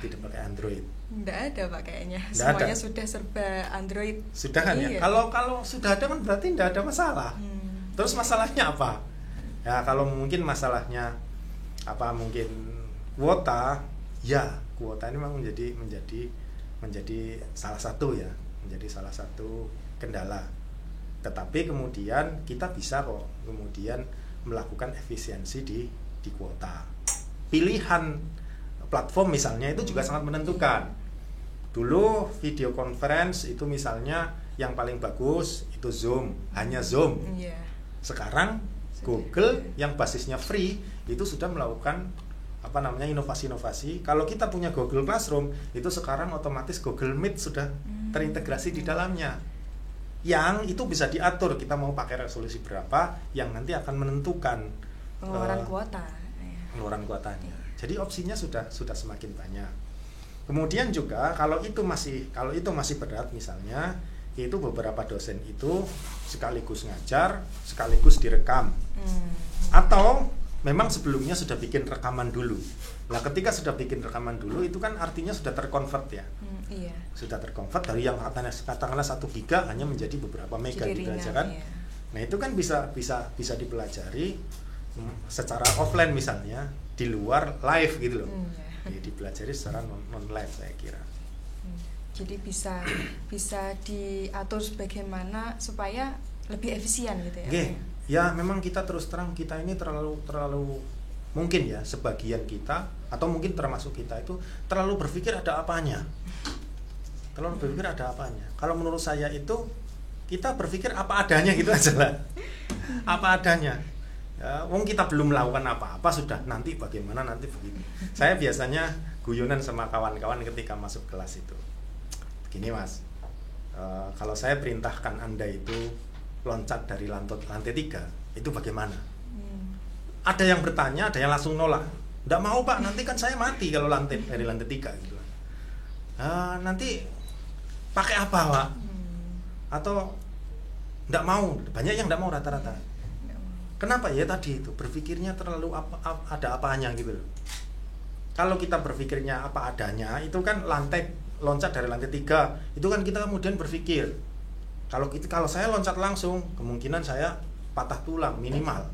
tidak pakai Android? Enggak ada Pak kayaknya. Semuanya sudah serba Android. Sudah kan ya? Kalau sudah ada kan berarti enggak ada masalah. Terus masalahnya apa? Ya kalau mungkin masalahnya apa, mungkin kuota. Ya, kuota ini memang menjadi salah satu kendala. Tetapi kemudian kita bisa kok kemudian melakukan efisiensi di kuota. Pilihan platform misalnya itu juga sangat menentukan. Dulu video conference itu misalnya yang paling bagus itu Zoom, hanya Zoom. Sekarang Google yang basisnya free itu sudah melakukan inovasi-inovasi. Kalau kita punya Google Classroom, itu sekarang otomatis Google Meet sudah terintegrasi di dalamnya. Yang itu bisa diatur kita mau pakai resolusi berapa, yang nanti akan menentukan pengeluaran kuotanya. Jadi opsinya sudah semakin banyak. Kemudian juga kalau itu masih berat misalnya, itu beberapa dosen itu sekaligus ngajar, sekaligus direkam. Atau memang sebelumnya sudah bikin rekaman dulu. Nah, ketika sudah bikin rekaman dulu itu kan artinya sudah terkonvert ya. Sudah terkonvert dari yang katakanlah 1 giga hanya menjadi beberapa mega gitu aja kan. Nah, itu kan bisa dipelajari secara offline misalnya, di luar live gitu loh. Jadi dipelajari secara non live saya kira. Jadi bisa diatur bagaimana supaya lebih efisien gitu ya. Ya memang kita terus terang kita ini terlalu mungkin ya sebagian kita atau mungkin termasuk kita itu terlalu berpikir ada apanya. Kalau menurut saya itu kita berpikir apa adanya gitu aja lah. Apa adanya. Ya, kita belum melakukan apa-apa sudah nanti bagaimana nanti begitu. Saya biasanya guyonan sama kawan-kawan ketika masuk kelas itu. Begini Mas, kalau saya perintahkan Anda itu loncat dari lantai 3, itu bagaimana? Ada yang bertanya, ada yang langsung nolak. Nggak mau Pak, nanti kan saya mati kalau dari lantai 3 gitu. Nanti pakai apa Pak? Atau nggak mau, banyak yang nggak mau rata-rata. Kenapa ya tadi itu berpikirnya terlalu ada apanya gitu loh. Kalau kita berpikirnya apa adanya, itu kan loncat dari lantai 3, itu kan kita kemudian berpikir kalau saya loncat langsung, kemungkinan saya patah tulang minimal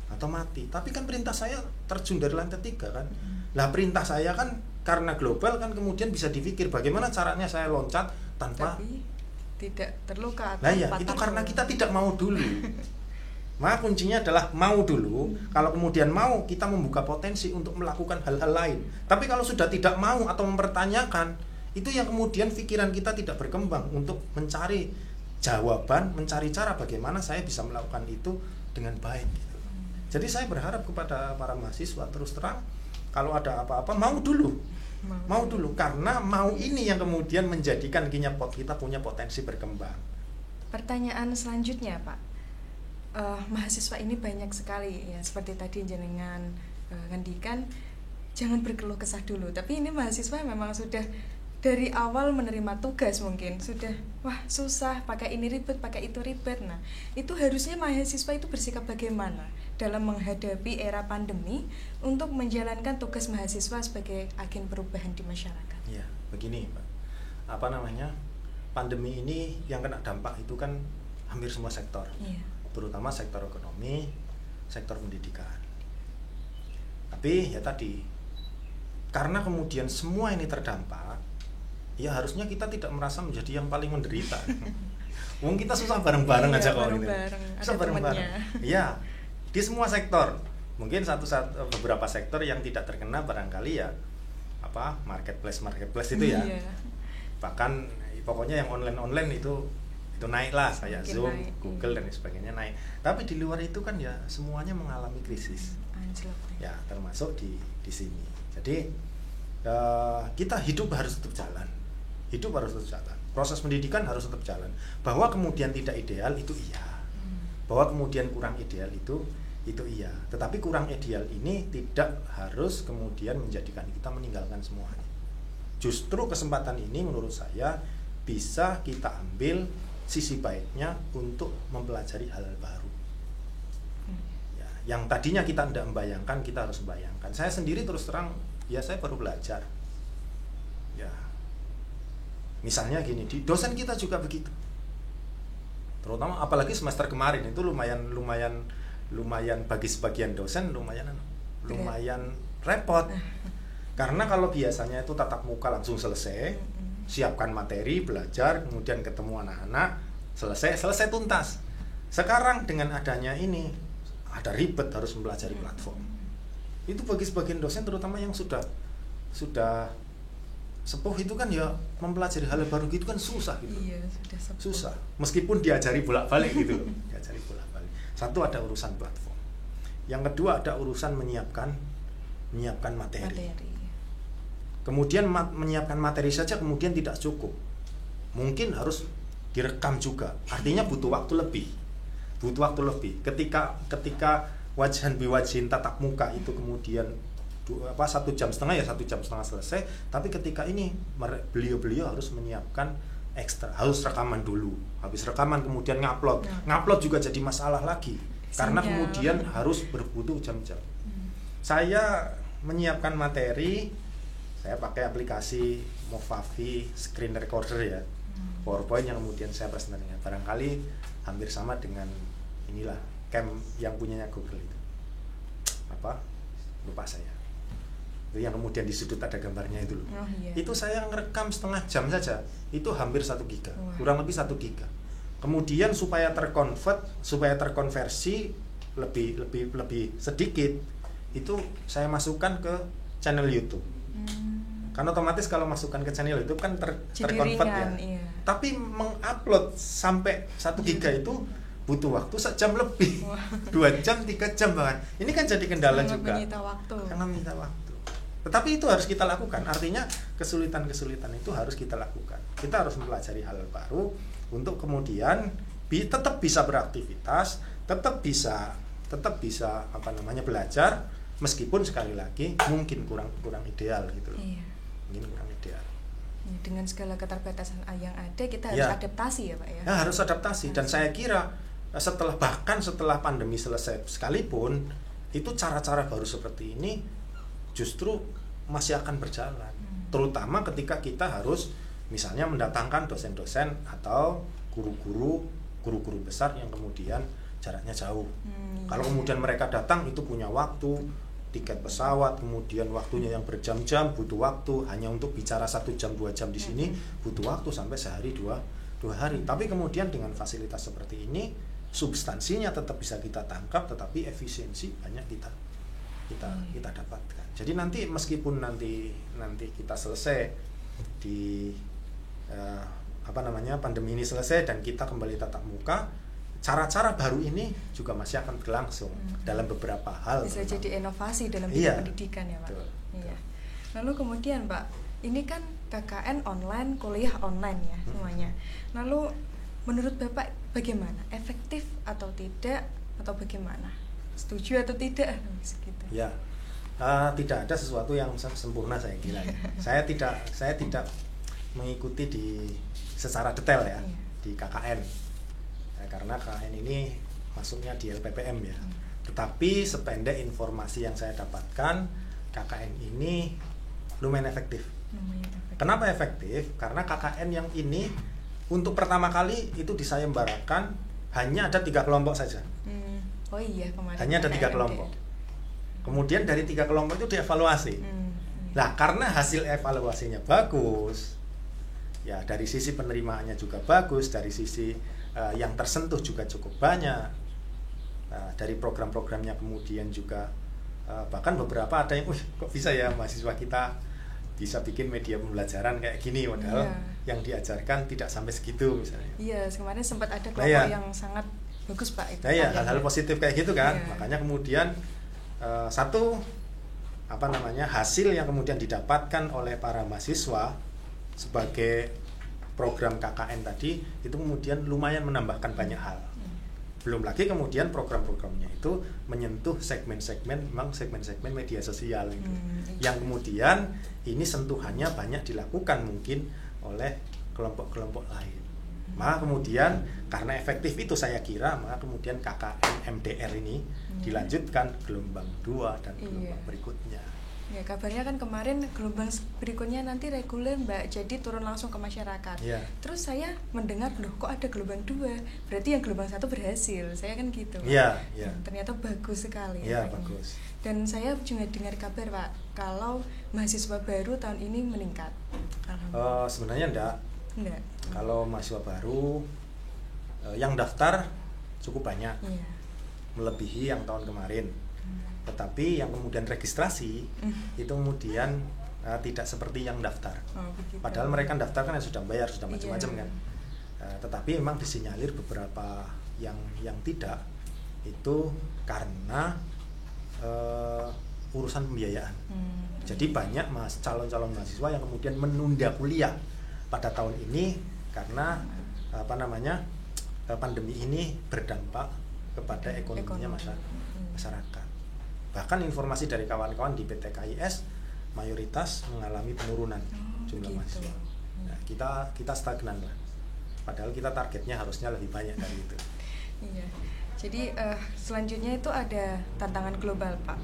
atau mati. Tapi kan perintah saya terjun dari lantai 3 kan. Lah perintah saya kan karena global kan kemudian bisa dipikir bagaimana caranya saya loncat tanpa tapi tidak terluka atau nah ya itu karena kita tidak mau dulu. Maka kuncinya adalah mau dulu. Kalau kemudian mau, kita membuka potensi untuk melakukan hal-hal lain. Tapi kalau sudah tidak mau atau mempertanyakan, itu yang kemudian pikiran kita tidak berkembang untuk mencari jawaban, mencari cara bagaimana saya bisa melakukan itu dengan baik gitu. Jadi saya berharap kepada para mahasiswa terus terang, kalau ada apa-apa mau dulu karena mau ini yang kemudian menjadikan kita punya potensi berkembang. Pertanyaan selanjutnya Pak, mahasiswa ini banyak sekali ya, seperti tadi jenengan ngendikan jangan berkeluh kesah dulu, tapi ini mahasiswa memang sudah dari awal menerima tugas mungkin sudah wah susah, pakai ini ribet, pakai itu ribet. Nah itu harusnya mahasiswa itu bersikap bagaimana dalam menghadapi era pandemi untuk menjalankan tugas mahasiswa sebagai agen perubahan di masyarakat. Ya begini Pak, pandemi ini yang kena dampak itu kan hampir semua sektor, terutama sektor ekonomi, sektor pendidikan. Tapi ya tadi, karena kemudian semua ini terdampak, ya harusnya kita tidak merasa menjadi yang paling menderita. Wong kita susah bareng-bareng aja kok ini. Susah bareng-bareng. Iya, di semua sektor. Mungkin beberapa sektor yang tidak terkena barangkali ya marketplace itu ya. Bahkan pokoknya yang online itu naik lah, kayak Zoom, Google dan sebagainya naik. Tapi di luar itu kan ya semuanya mengalami krisis. Ya termasuk di sini. Jadi kita hidup harus tetap jalan. Proses pendidikan harus tetap jalan. Bahwa kemudian tidak ideal itu iya. Bahwa kemudian kurang ideal itu iya. Tetapi kurang ideal ini tidak harus kemudian menjadikan kita meninggalkan semuanya. Justru kesempatan ini menurut saya bisa kita ambil sisi baiknya untuk mempelajari hal baru. Ya, yang tadinya kita tidak membayangkan, kita harus membayangkan. Saya sendiri terus terang, ya saya baru belajar. Ya, misalnya gini, di dosen kita juga begitu. Terutama apalagi semester kemarin itu lumayan bagi sebagian dosen lumayan repot. Karena kalau biasanya itu tatap muka langsung selesai, siapkan materi, belajar, kemudian ketemu anak-anak, selesai tuntas. Sekarang dengan adanya ini ada ribet, harus mempelajari platform. Itu bagi sebagian dosen terutama yang sudah sepuh itu kan ya mempelajari hal baru gitu kan susah gitu. Iya, sudah sepuh. Susah. Meskipun diajari bolak-balik gitu loh. Diajari bolak-balik. Satu ada urusan platform. Yang kedua ada urusan menyiapkan materi. Kemudian menyiapkan materi saja kemudian tidak cukup. Mungkin harus direkam juga. Artinya butuh waktu lebih. Ketika wajhan biwajhin tatap muka itu kemudian 1,5 jam ya 1,5 jam selesai, tapi ketika ini beliau harus menyiapkan ekstra, harus rekaman dulu, habis rekaman kemudian ngupload juga jadi masalah lagi karena kemudian harus berbutuh jam-jam. Saya menyiapkan materi, saya pakai aplikasi Movavi Screen Recorder ya, PowerPoint yang kemudian saya presentasikan, barangkali hampir sama dengan inilah Cam yang punyanya Google itu, lupa saya. Itu yang kemudian di sudut ada gambarnya itu loh. Itu saya ngerekam 1/2 jam saja, itu hampir 1 giga, kurang lebih 1 giga. Kemudian supaya terkonversi lebih sedikit, itu saya masukkan ke channel YouTube. Karena otomatis kalau masukkan ke channel YouTube kan terkonvert ya. Iya. Tapi mengupload sampai 1 giga itu butuh waktu 1 jam lebih. 2 jam, 3 jam bahkan. Ini kan jadi kendala juga. Karena menyita waktu. Tetapi itu harus kita lakukan. Artinya kesulitan-kesulitan itu harus kita lakukan. Kita harus mempelajari hal baru untuk kemudian tetap bisa beraktivitas, tetap bisa belajar, meskipun sekali lagi mungkin kurang ideal gitu loh. Iya. Mungkin kurang ideal. Dengan segala keterbatasan yang ada, kita harus adaptasi ya Pak ya. Harus adaptasi. Dan saya kira bahkan setelah pandemi selesai sekalipun, itu cara-cara baru seperti ini justru masih akan berjalan. Terutama ketika kita harus misalnya mendatangkan dosen-dosen atau guru-guru besar yang kemudian jaraknya jauh. Kalau kemudian mereka datang itu punya waktu, tiket pesawat, kemudian waktunya yang berjam-jam, butuh waktu hanya untuk bicara 1 jam 2 jam di sini, butuh waktu sampai sehari 2 hari. Tapi kemudian dengan fasilitas seperti ini, substansinya tetap bisa kita tangkap, tetapi efisiensi banyak kita dapatkan. Jadi nanti meskipun nanti kita selesai di pandemi ini selesai dan kita kembali tatap muka, cara-cara baru ini juga masih akan berlangsung dalam beberapa hal. Bisa jadi inovasi dalam bidang pendidikan ya Pak. Iya. Lalu kemudian Pak, ini kan KKN online, kuliah online ya semuanya. Lalu menurut Bapak bagaimana? Efektif atau tidak atau bagaimana? Setuju atau tidak? Gitu. Ya, tidak ada sesuatu yang sempurna saya kira. saya tidak mengikuti secara detail ya di KKN. Karena KKN ini masuknya di LPPM ya. Tetapi sependek informasi yang saya dapatkan, KKN ini lumayan efektif. Kenapa efektif? Karena KKN yang ini untuk pertama kali itu disayembarakan hanya ada 3 kelompok saja. Oh iya, kemarin hanya ada 3 kelompok. Kemudian dari 3 kelompok itu dievaluasi. Nah, karena hasil evaluasinya bagus, ya dari sisi penerimaannya juga bagus, dari sisi yang tersentuh juga cukup banyak. Dari program-programnya kemudian juga bahkan beberapa ada yang, kok bisa ya mahasiswa kita bisa bikin media pembelajaran kayak gini, padahal yang diajarkan tidak sampai segitu misalnya. Iya, kemarin sempat ada kelompok yang sangat bagus Pak itu. Iya, hal-hal positif kayak gitu kan. Makanya kemudian hasil yang kemudian didapatkan oleh para mahasiswa sebagai program KKN tadi itu kemudian lumayan menambahkan banyak hal. Belum lagi kemudian program-programnya itu menyentuh segmen-segmen media sosial itu. Yang kemudian ini sentuhannya banyak dilakukan mungkin oleh kelompok-kelompok lain. Maka kemudian karena efektif itu saya kira, maka kemudian KKN MDR ini dilanjutkan gelombang 2 dan gelombang berikutnya. Ya, kabarnya kan kemarin gelombang berikutnya nanti reguler Mbak, jadi turun langsung ke masyarakat. Terus saya mendengar, loh kok ada gelombang 2, berarti yang gelombang 1 berhasil, saya kan gitu. Ternyata bagus sekali. Bagus. Dan saya juga dengar kabar Pak, kalau mahasiswa baru tahun ini meningkat. Sebenarnya enggak. Kalau mahasiswa baru yang daftar cukup banyak, melebihi yang tahun kemarin. Tetapi yang kemudian registrasi itu kemudian tidak seperti yang daftar. Padahal mereka daftar kan sudah bayar, sudah macam-macam kan. Tetapi memang disinyalir beberapa yang tidak itu karena urusan pembiayaan. Jadi banyak calon-calon mahasiswa yang kemudian menunda kuliah pada tahun ini karena pandemi ini berdampak kepada ekonominya masyarakat. Bahkan informasi dari kawan-kawan di PT KIS mayoritas mengalami penurunan jumlah mahasiswa. Nah, kita stagnan lah. Padahal kita targetnya harusnya lebih banyak dari itu. Iya. Jadi selanjutnya itu ada tantangan global Pak.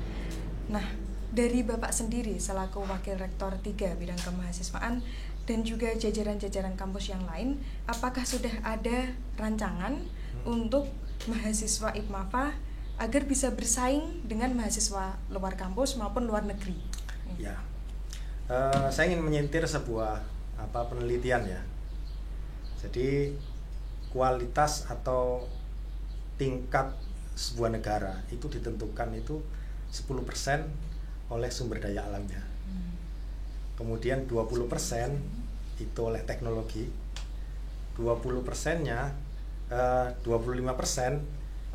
Nah, dari Bapak sendiri selaku Wakil Rektor 3 bidang kemahasiswaan dan juga jajaran-jajaran kampus yang lain, apakah sudah ada rancangan untuk mahasiswa IPMAFA agar bisa bersaing dengan mahasiswa luar kampus maupun luar negeri? Ya, saya ingin menyentir sebuah penelitian ya. Jadi kualitas atau tingkat sebuah negara itu ditentukan itu 10% oleh sumber daya alamnya. Kemudian 20% itu oleh teknologi, 25%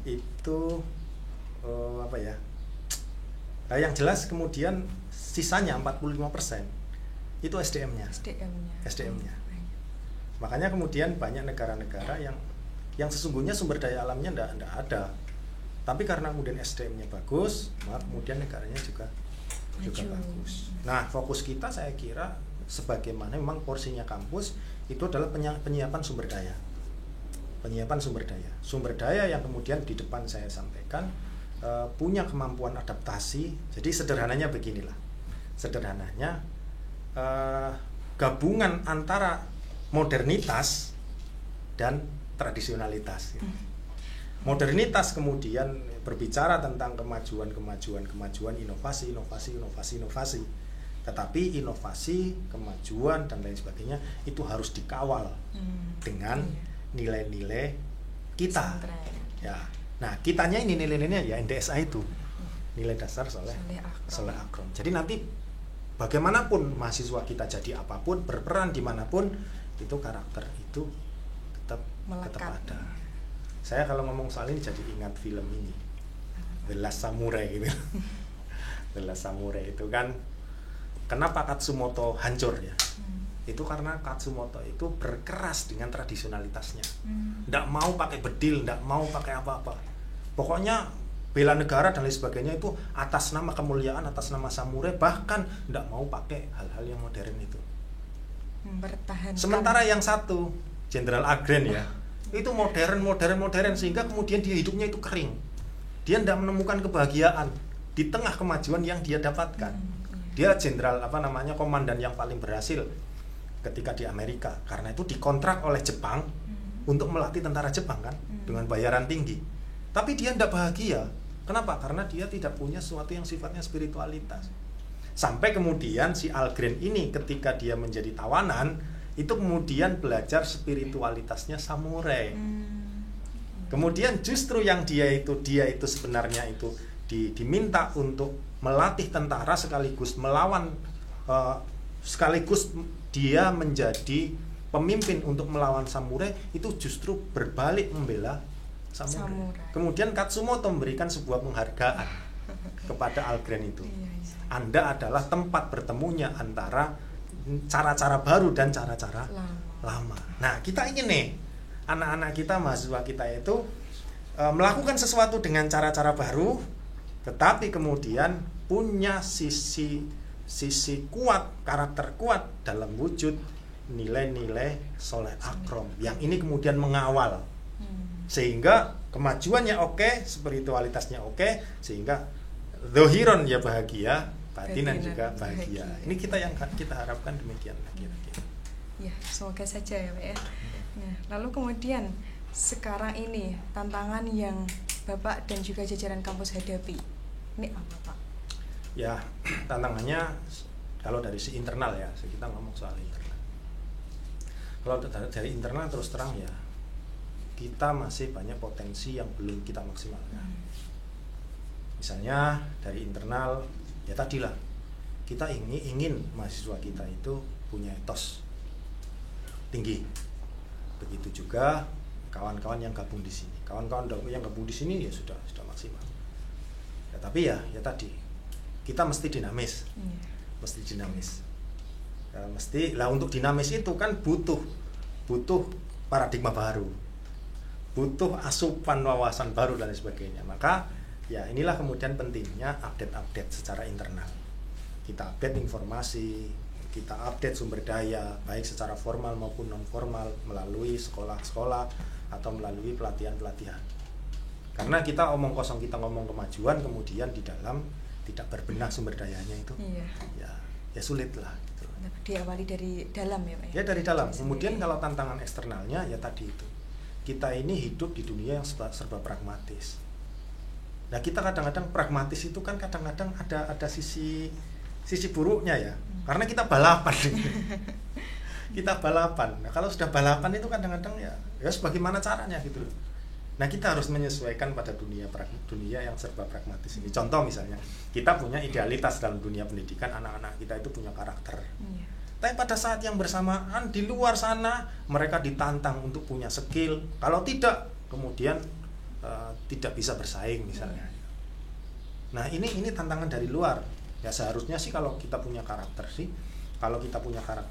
itu yang jelas kemudian sisanya 45% itu SDM-nya. Makanya kemudian banyak negara-negara yang sesungguhnya sumber daya alamnya enggak ada. Tapi karena kemudian SDM-nya bagus, maka kemudian negaranya juga bagus. Nah, fokus kita saya kira sebagaimana memang porsinya kampus itu adalah penyiapan sumber daya. penyiapan sumber daya yang kemudian di depan saya sampaikan punya kemampuan adaptasi. Jadi sederhananya beginilah, gabungan antara modernitas dan tradisionalitas. Modernitas kemudian berbicara tentang kemajuan, inovasi. Tetapi inovasi, kemajuan dan lain sebagainya itu harus dikawal dengan nilai-nilai kita. Ya. Nah, kitanya ini nilai-nilainya ya NDSA itu. Nilai dasar Soleh Akrom. Jadi nanti bagaimanapun mahasiswa kita jadi apapun, berperan dimanapun, itu karakter itu tetap ada. Saya kalau ngomong soal ini jadi ingat film ini, The Last Samurai gitu. The Last Samurai itu kan, kenapa Katsumoto hancur ya? Itu karena Katsumoto itu berkeras dengan tradisionalitasnya. Nggak mau pakai bedil, nggak mau pakai apa-apa. Pokoknya bela negara dan lain sebagainya itu atas nama kemuliaan, atas nama samurai, bahkan nggak mau pakai hal-hal yang modern itu. Mempertahankan. Sementara yang satu, Jenderal Agren ya, itu modern sehingga kemudian dia hidupnya itu kering. Dia tidak menemukan kebahagiaan di tengah kemajuan yang dia dapatkan. Dia jenderal komandan yang paling berhasil ketika di Amerika, karena itu dikontrak oleh Jepang untuk melatih tentara Jepang kan, dengan bayaran tinggi. Tapi dia tidak bahagia. Kenapa? Karena dia tidak punya sesuatu yang sifatnya spiritualitas. Sampai kemudian si Algren ini ketika dia menjadi tawanan, itu kemudian belajar spiritualitasnya samurai. Kemudian justru yang dia itu sebenarnya itu diminta untuk melatih tentara sekaligus melawan, sekaligus dia menjadi pemimpin untuk melawan samurai, itu justru berbalik membela samurai. Kemudian Katsumoto memberikan sebuah penghargaan kepada Algren itu. Anda adalah tempat bertemunya antara cara-cara baru dan cara-cara lama. Nah, kita ingin nih anak-anak kita, mahasiswa kita itu melakukan sesuatu dengan cara-cara baru, tetapi kemudian punya sisi kuat, karakter kuat dalam wujud nilai-nilai Soleh Akrom yang ini kemudian mengawal, sehingga kemajuannya oke, spiritualitasnya oke, sehingga zohiron ya bahagia, batinan juga bahagia. Ini kita harapkan demikian kira-kira. Ya, semoga saja ya Pak ya. Nah, lalu kemudian sekarang ini tantangan yang Bapak dan juga jajaran kampus hadapi, ini apa Pak? Ya, tantangannya kalau dari si internal ya, kita ngomong soal internal. Kalau dari internal terus terang ya, kita masih banyak potensi yang belum kita maksimalkan. Misalnya dari internal, ya tadilah kita ingin mahasiswa kita itu punya etos tinggi. Begitu juga kawan-kawan yang gabung di sini. Kawan-kawan yang gabung di sini ya sudah maksimal. Ya, tapi ya tadi kita mesti dinamis. Mesti dinamis. Ya, untuk dinamis itu kan butuh paradigma baru. Butuh asupan wawasan baru dan sebagainya. Maka ya inilah kemudian pentingnya update secara internal. Kita update informasi, kita update sumber daya, baik secara formal maupun non formal, melalui sekolah-sekolah atau melalui pelatihan-pelatihan. Karena kita omong kosong, kita ngomong kemajuan, kemudian di dalam tidak berbenah sumber dayanya itu, ya sulit lah. Gitu. Diawali dari dalam ya Pak? Ya dari dalam. Kemudian kalau tantangan eksternalnya ya tadi itu, kita ini hidup di dunia yang serba pragmatis. Nah kita kadang-kadang pragmatis itu kan kadang-kadang ada sisi buruknya ya, karena kita balapan. Kita balapan. Nah kalau sudah balapan itu kadang-kadang ya sebagaimana caranya gitu. Nah kita harus menyesuaikan pada dunia yang serba pragmatis ini. Contoh misalnya, kita punya idealitas dalam dunia pendidikan, anak-anak kita itu punya karakter. Tapi pada saat yang bersamaan di luar sana mereka ditantang untuk punya skill. Kalau tidak, kemudian tidak bisa bersaing misalnya. Nah ini tantangan dari luar. Ya seharusnya sih kalau kita punya karakter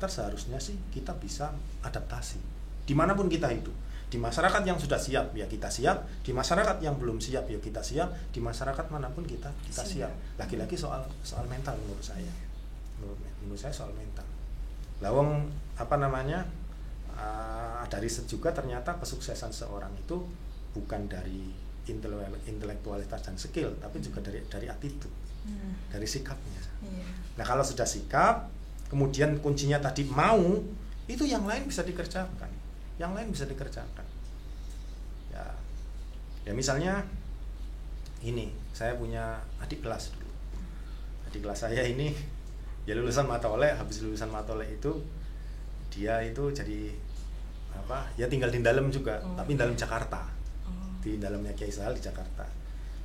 seharusnya sih kita bisa adaptasi dimanapun kita hidup. Di masyarakat yang sudah siap ya kita siap, di masyarakat yang belum siap ya kita siap, di masyarakat manapun kita siap. Lagi-lagi soal mental menurut saya soal mental. Lawang ada riset juga ternyata kesuksesan seorang itu bukan dari intelektualitas dan skill, tapi juga dari attitude, dari sikapnya. Nah kalau sudah sikap, kemudian kuncinya tadi mau, itu yang lain bisa dikerjakan, ya misalnya ini, saya punya adik kelas dulu. Adik kelas saya ini ya lulusan Matolek, habis lulusan Matolek itu dia itu jadi apa? Ya tinggal di dalam juga, tapi di dalam Jakarta. Di dalamnya Kiai Sahal di Jakarta.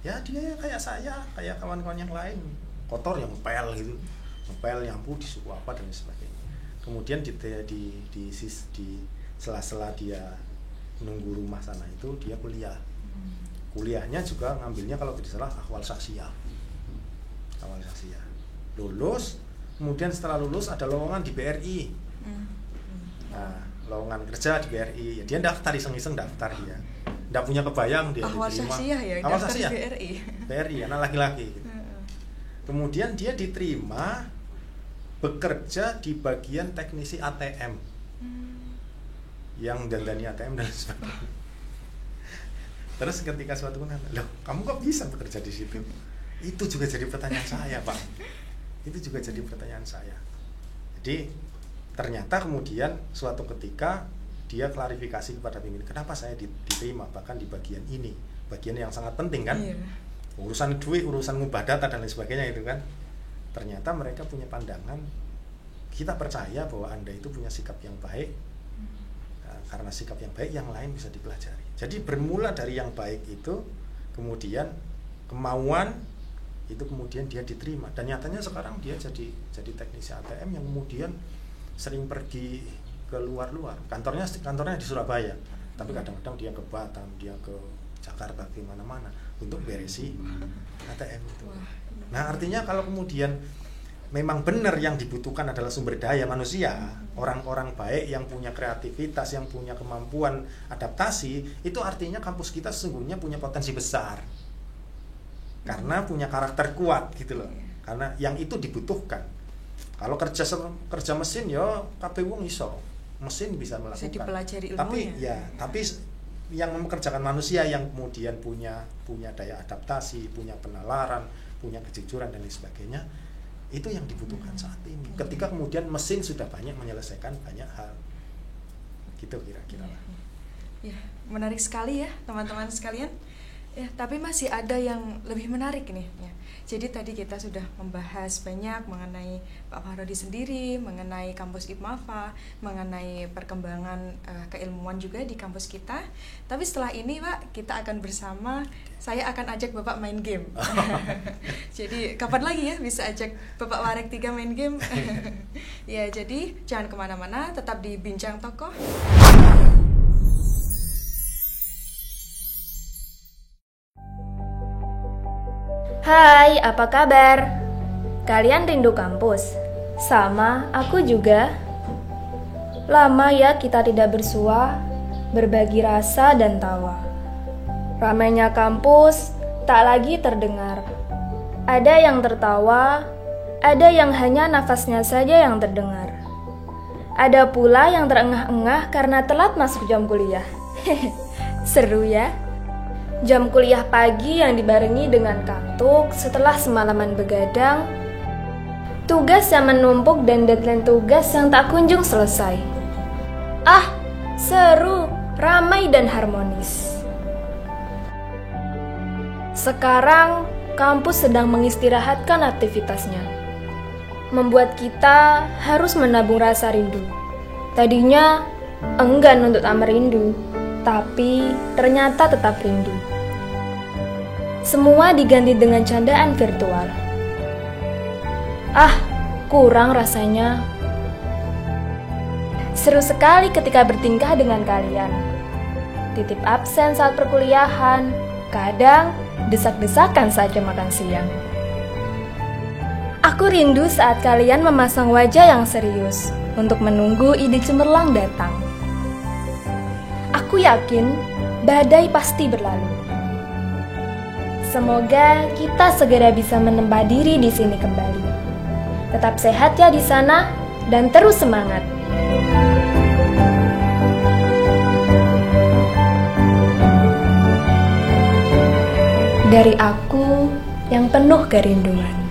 Ya dia kayak saya, kayak kawan-kawan yang lain, kotor yang ngepel gitu. Ngepel, nyapu, disuku apa dan sebagainya. Kemudian di sela-sela dia nunggu rumah sana itu dia kuliah. Kuliahnya juga ngambilnya kalau tidak salah ahwal saksiyah. Lulus, kemudian setelah lulus ada lowongan di BRI. Nah, lowongan kerja di BRI. Ya dia daftar, iseng-iseng daftar dia. Nggak punya kebayang dia ahwal diterima. Ahwal saksiyah di BRI, anak laki-laki gitu. Kemudian dia diterima bekerja di bagian teknisi ATM. Yang dandani ATM dan sebagainya. Terus ketika suatu ketika, loh kamu kok bisa bekerja di situ? Itu juga jadi pertanyaan saya, Pak. Itu juga jadi pertanyaan saya. Jadi ternyata kemudian suatu ketika dia klarifikasi kepada pimpinan, kenapa saya diterima bahkan di bagian ini, bagian yang sangat penting kan, urusan duit, urusan ngubah data dan lain sebagainya itu kan. Ternyata mereka punya pandangan, kita percaya bahwa Anda itu punya sikap yang baik, karena sikap yang baik yang lain bisa dipelajari. Jadi bermula dari yang baik itu, kemudian kemauan itu kemudian dia diterima, dan nyatanya sekarang dia jadi teknisi ATM yang kemudian sering pergi ke luar-luar. Kantornya di Surabaya, tapi kadang-kadang dia ke Batam, dia ke Jakarta, ke mana-mana untuk beresi ATM itu. Nah artinya kalau kemudian memang benar yang dibutuhkan adalah sumber daya manusia, orang-orang baik yang punya kreativitas, yang punya kemampuan adaptasi, itu artinya kampus kita sesungguhnya punya potensi besar. Karena punya karakter kuat gitu loh. Karena yang itu dibutuhkan. Kalau kerja mesin ya KPU iso. Mesin bisa melakukan. Bisa dipelajari ilmunya. Tapi yang mempekerjakan manusia yang kemudian punya daya adaptasi, punya penalaran, punya kejujuran dan lain sebagainya, itu yang dibutuhkan saat ini. Ketika kemudian mesin sudah banyak menyelesaikan banyak hal. Gitu kira-kira. Ya, menarik sekali ya teman-teman sekalian. Ya, tapi masih ada yang lebih menarik nih ya. Jadi tadi kita sudah membahas banyak mengenai Pak Fahrodi sendiri, mengenai kampus IPMAFA, mengenai perkembangan keilmuan juga di kampus kita. Tapi setelah ini Pak, kita akan bersama, saya akan ajak Bapak main game. Jadi kapan lagi ya bisa ajak Bapak Warek 3 main game? Ya, jadi jangan kemana-mana, tetap di Bincang Tokoh. Hai, apa kabar? Kalian rindu kampus? Sama, aku juga. Lama ya kita tidak bersua, berbagi rasa dan tawa. Ramainya kampus tak lagi terdengar. Ada yang tertawa, ada yang hanya nafasnya saja yang terdengar. Ada pula yang terengah-engah karena telat masuk jam kuliah. Seru ya? Jam kuliah pagi yang dibarengi dengan kantuk setelah semalaman begadang, tugas yang menumpuk dan deadline tugas yang tak kunjung selesai. Ah, seru, ramai dan harmonis. Sekarang, kampus sedang mengistirahatkan aktivitasnya, membuat kita harus menabung rasa rindu. Tadinya enggan untuk tak merindu, tapi ternyata tetap rindu. Semua diganti dengan candaan virtual. Ah, kurang rasanya. Seru sekali ketika bertingkah dengan kalian. Titip absen saat perkuliahan, kadang desak-desakan saja makan siang. Aku rindu saat kalian memasang wajah yang serius untuk menunggu ide cemerlang datang. Aku yakin badai pasti berlalu. Semoga kita segera bisa menempa diri di sini kembali. Tetap sehat ya di sana dan terus semangat. dari aku yang penuh kerinduan.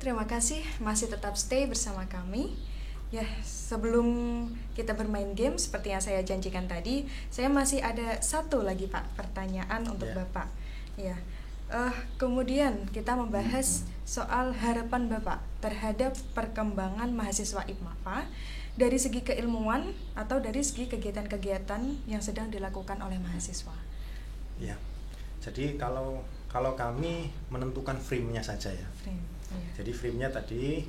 Terima kasih masih tetap stay bersama kami. Ya, sebelum kita bermain game seperti yang saya janjikan tadi, saya masih ada satu lagi Pak pertanyaan untuk Bapak. Ya, kemudian kita membahas soal harapan Bapak terhadap perkembangan mahasiswa IPMAPA dari segi keilmuan atau dari segi kegiatan-kegiatan yang sedang dilakukan oleh mahasiswa. Ya, jadi kalau kami menentukan frame-nya saja ya. Jadi frame-nya tadi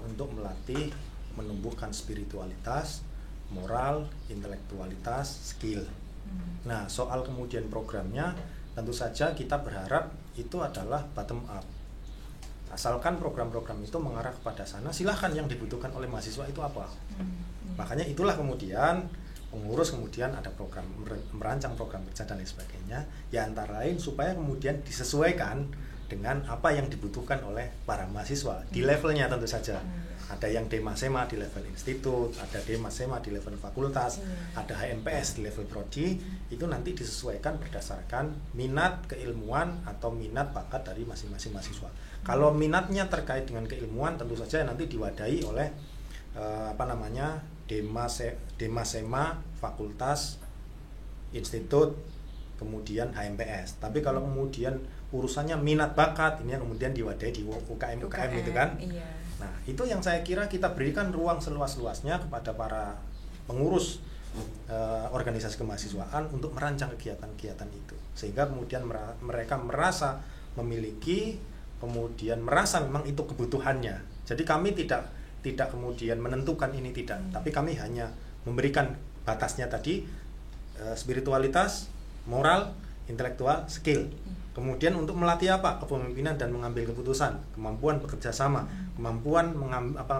untuk melatih, menumbuhkan spiritualitas, moral, intelektualitas, skill. Nah, soal kemudian programnya tentu saja kita berharap itu adalah bottom up. Asalkan program-program itu mengarah kepada sana, silahkan yang dibutuhkan oleh mahasiswa itu apa. Makanya itulah kemudian pengurus kemudian ada program, merancang program kerja dan lain sebagainya, ya antara lain supaya kemudian disesuaikan dengan apa yang dibutuhkan oleh para mahasiswa di levelnya tentu saja. Ada yang Demasema di level institut, ada Demasema di level fakultas, ada HMPS di level prodi, itu nanti disesuaikan berdasarkan minat keilmuan atau minat bakat dari masing-masing mahasiswa. Kalau minatnya terkait dengan keilmuan tentu saja nanti diwadahi oleh Demasema, fakultas, institut, kemudian HMPS. Tapi kalau kemudian urusannya minat bakat, ini yang kemudian diwadahi di UKM itu kan. Iya. Nah, itu yang saya kira kita berikan ruang seluas-luasnya kepada para pengurus organisasi kemahasiswaan untuk merancang kegiatan-kegiatan itu. Sehingga kemudian mereka merasa memiliki, kemudian merasa memang itu kebutuhannya. Jadi kami tidak kemudian menentukan ini tidak, tapi kami hanya memberikan batasnya tadi, spiritualitas, moral, intelektual, skill. Kemudian untuk melatih apa? Kepemimpinan dan mengambil keputusan, kemampuan bekerja sama, kemampuan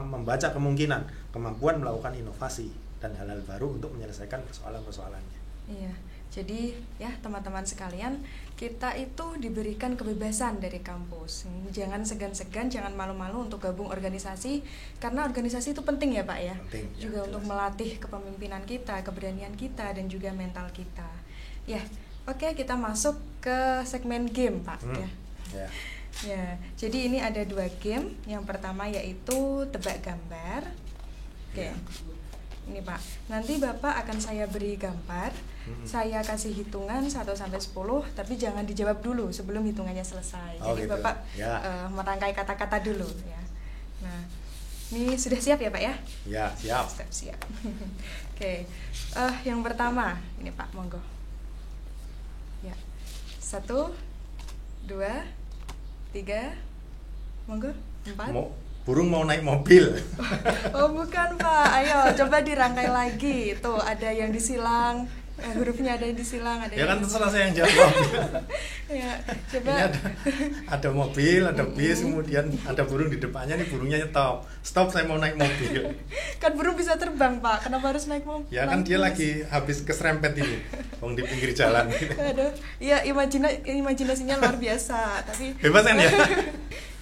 membaca kemungkinan, kemampuan melakukan inovasi dan hal-hal baru untuk menyelesaikan persoalan-persoalannya. Iya. Jadi ya teman-teman sekalian, kita itu diberikan kebebasan dari kampus. Jangan segan-segan, jangan malu-malu untuk gabung organisasi, karena organisasi itu penting ya Pak ya. Penting, juga ya, untuk melatih kepemimpinan kita, keberanian kita, dan juga mental kita. Ya, oke, kita masuk ke segmen game Pak. Ya, jadi ini ada 2 game. Yang pertama yaitu tebak gambar. Oke. Ini Pak, nanti Bapak akan saya beri gambar, saya kasih hitungan 1-10, tapi jangan dijawab dulu sebelum hitungannya selesai. Jadi gitu. Bapak merangkai kata-kata dulu ya. Nah, ini sudah siap ya Pak ya? Ya, siap. Siap. Oke, yang pertama, ini Pak, monggo. Ya, 1, 2, 3, monggo, 4. Burung mau naik mobil. Oh bukan Pak, ayo coba dirangkai lagi. Tuh ada yang disilang, hurufnya ada yang disilang, ada ya yang kan terserah saya yang jawab. Ya, coba. Ini ada mobil, ada bis, kemudian ada burung di depannya, nih burungnya nyetop. Stop, saya mau naik mobil. Kan burung bisa terbang Pak, kenapa harus naik mobil? Ya kan dia lagi habis keserempet ini, wong di pinggir jalan. Aduh, ya imajinasinya luar biasa, tapi bebas kan ya?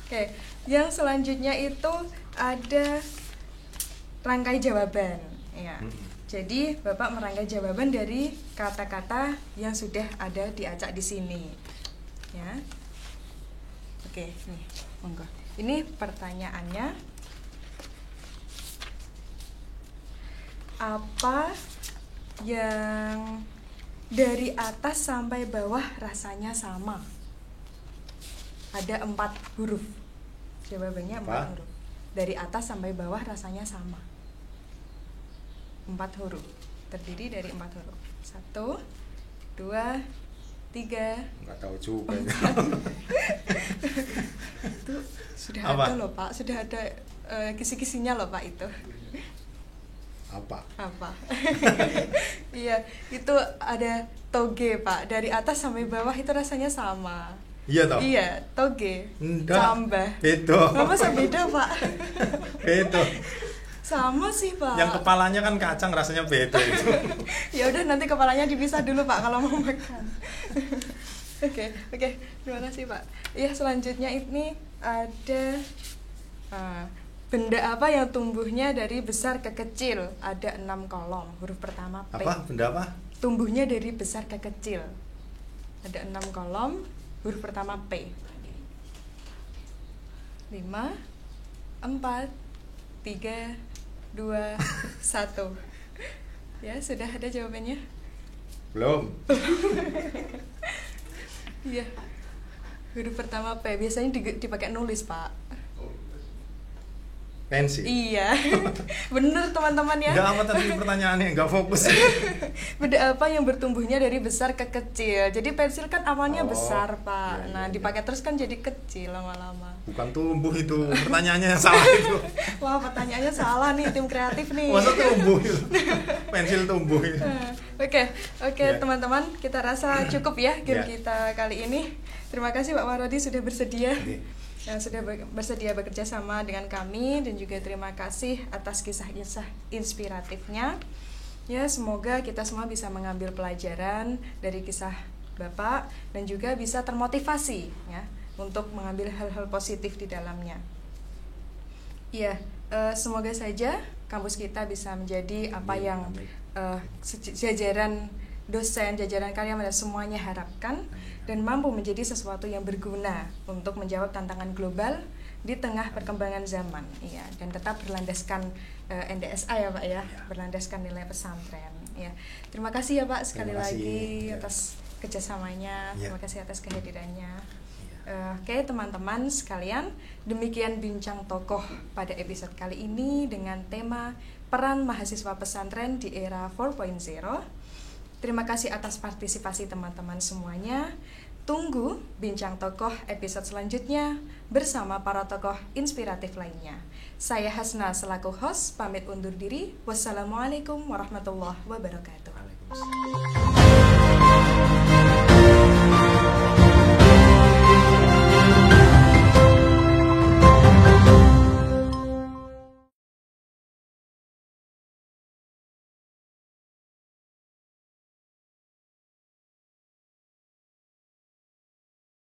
Oke, yang selanjutnya itu ada rangkai jawaban ya. Jadi Bapak merangkai jawaban dari kata-kata yang sudah ada diacak di sini ya. Oke, nih monggo. Ini pertanyaannya, apa yang dari atas sampai bawah rasanya sama? Ada 4 huruf. Jawabannya 4 huruf. Dari atas sampai bawah rasanya sama. 4 huruf. Terdiri dari 4 huruf. 1, 2, 3. Nggak tahu juga. Itu sudah apa? Ada loh Pak. Sudah ada kisi-kisinya loh Pak itu. Apa? Iya, itu ada toge Pak, dari atas sampai bawah itu rasanya sama. Iya toh? Iya, toge. Enggak. Cambah. Beda. Masa beda Pak? Beda. Sama sih Pak. Yang kepalanya kan kacang, rasanya beda itu. Ya udah, nanti kepalanya dipisah dulu Pak kalau mau makan. Oke, terima kasih Pak. Iya, selanjutnya ini ada benda apa yang tumbuhnya dari besar ke kecil. Ada 6 kolom. Huruf pertama P. Apa? Benda apa? Tumbuhnya dari besar ke kecil. Ada 6 kolom. Huruf pertama P. 5, 4, 3, 2, 1. Ya, sudah ada jawabannya? Belum. Iya. Huruf pertama P. Biasanya dipakai nulis, Pak. Pensil. Iya. Bener teman-teman ya. Enggak amat tadi pertanyaannya, enggak fokus. Benda apa yang bertumbuhnya dari besar ke kecil? Jadi pensil kan awalnya besar, Pak. Iya, Nah, iya. dipakai terus kan jadi kecil lama-lama. Bukan tumbuh itu, pertanyaannya yang salah itu. Wah, pertanyaannya salah nih, tim kreatif nih. Masa tumbuh itu? Pensil tumbuh itu. Oke, Ya. teman-teman, kita rasa cukup ya game Ya. kita kali ini. Terima kasih Pak Warodi sudah bersedia. Oke. Yang sudah bersedia bekerja sama dengan kami, dan juga terima kasih atas kisah-kisah inspiratifnya. Ya, semoga kita semua bisa mengambil pelajaran dari kisah Bapak dan juga bisa termotivasi ya untuk mengambil hal-hal positif di dalamnya. Ya, semoga saja kampus kita bisa menjadi apa yang jajaran dosen, jajaran karyawan dan semuanya harapkan, dan mampu menjadi sesuatu yang berguna untuk menjawab tantangan global di tengah perkembangan zaman, ya, dan tetap berlandaskan NDSA ya Pak ya, berlandaskan nilai pesantren. Ya, terima kasih ya Pak sekali lagi atas kerjasamanya, terima kasih atas kehadirannya. Oke teman-teman sekalian, demikian bincang tokoh pada episode kali ini dengan tema peran mahasiswa pesantren di era 4.0. Terima kasih atas partisipasi teman-teman semuanya. Tunggu bincang tokoh episode selanjutnya bersama para tokoh inspiratif lainnya. Saya Hasna selaku host pamit undur diri. Wassalamualaikum warahmatullahi wabarakatuh. Waalaikumsalam.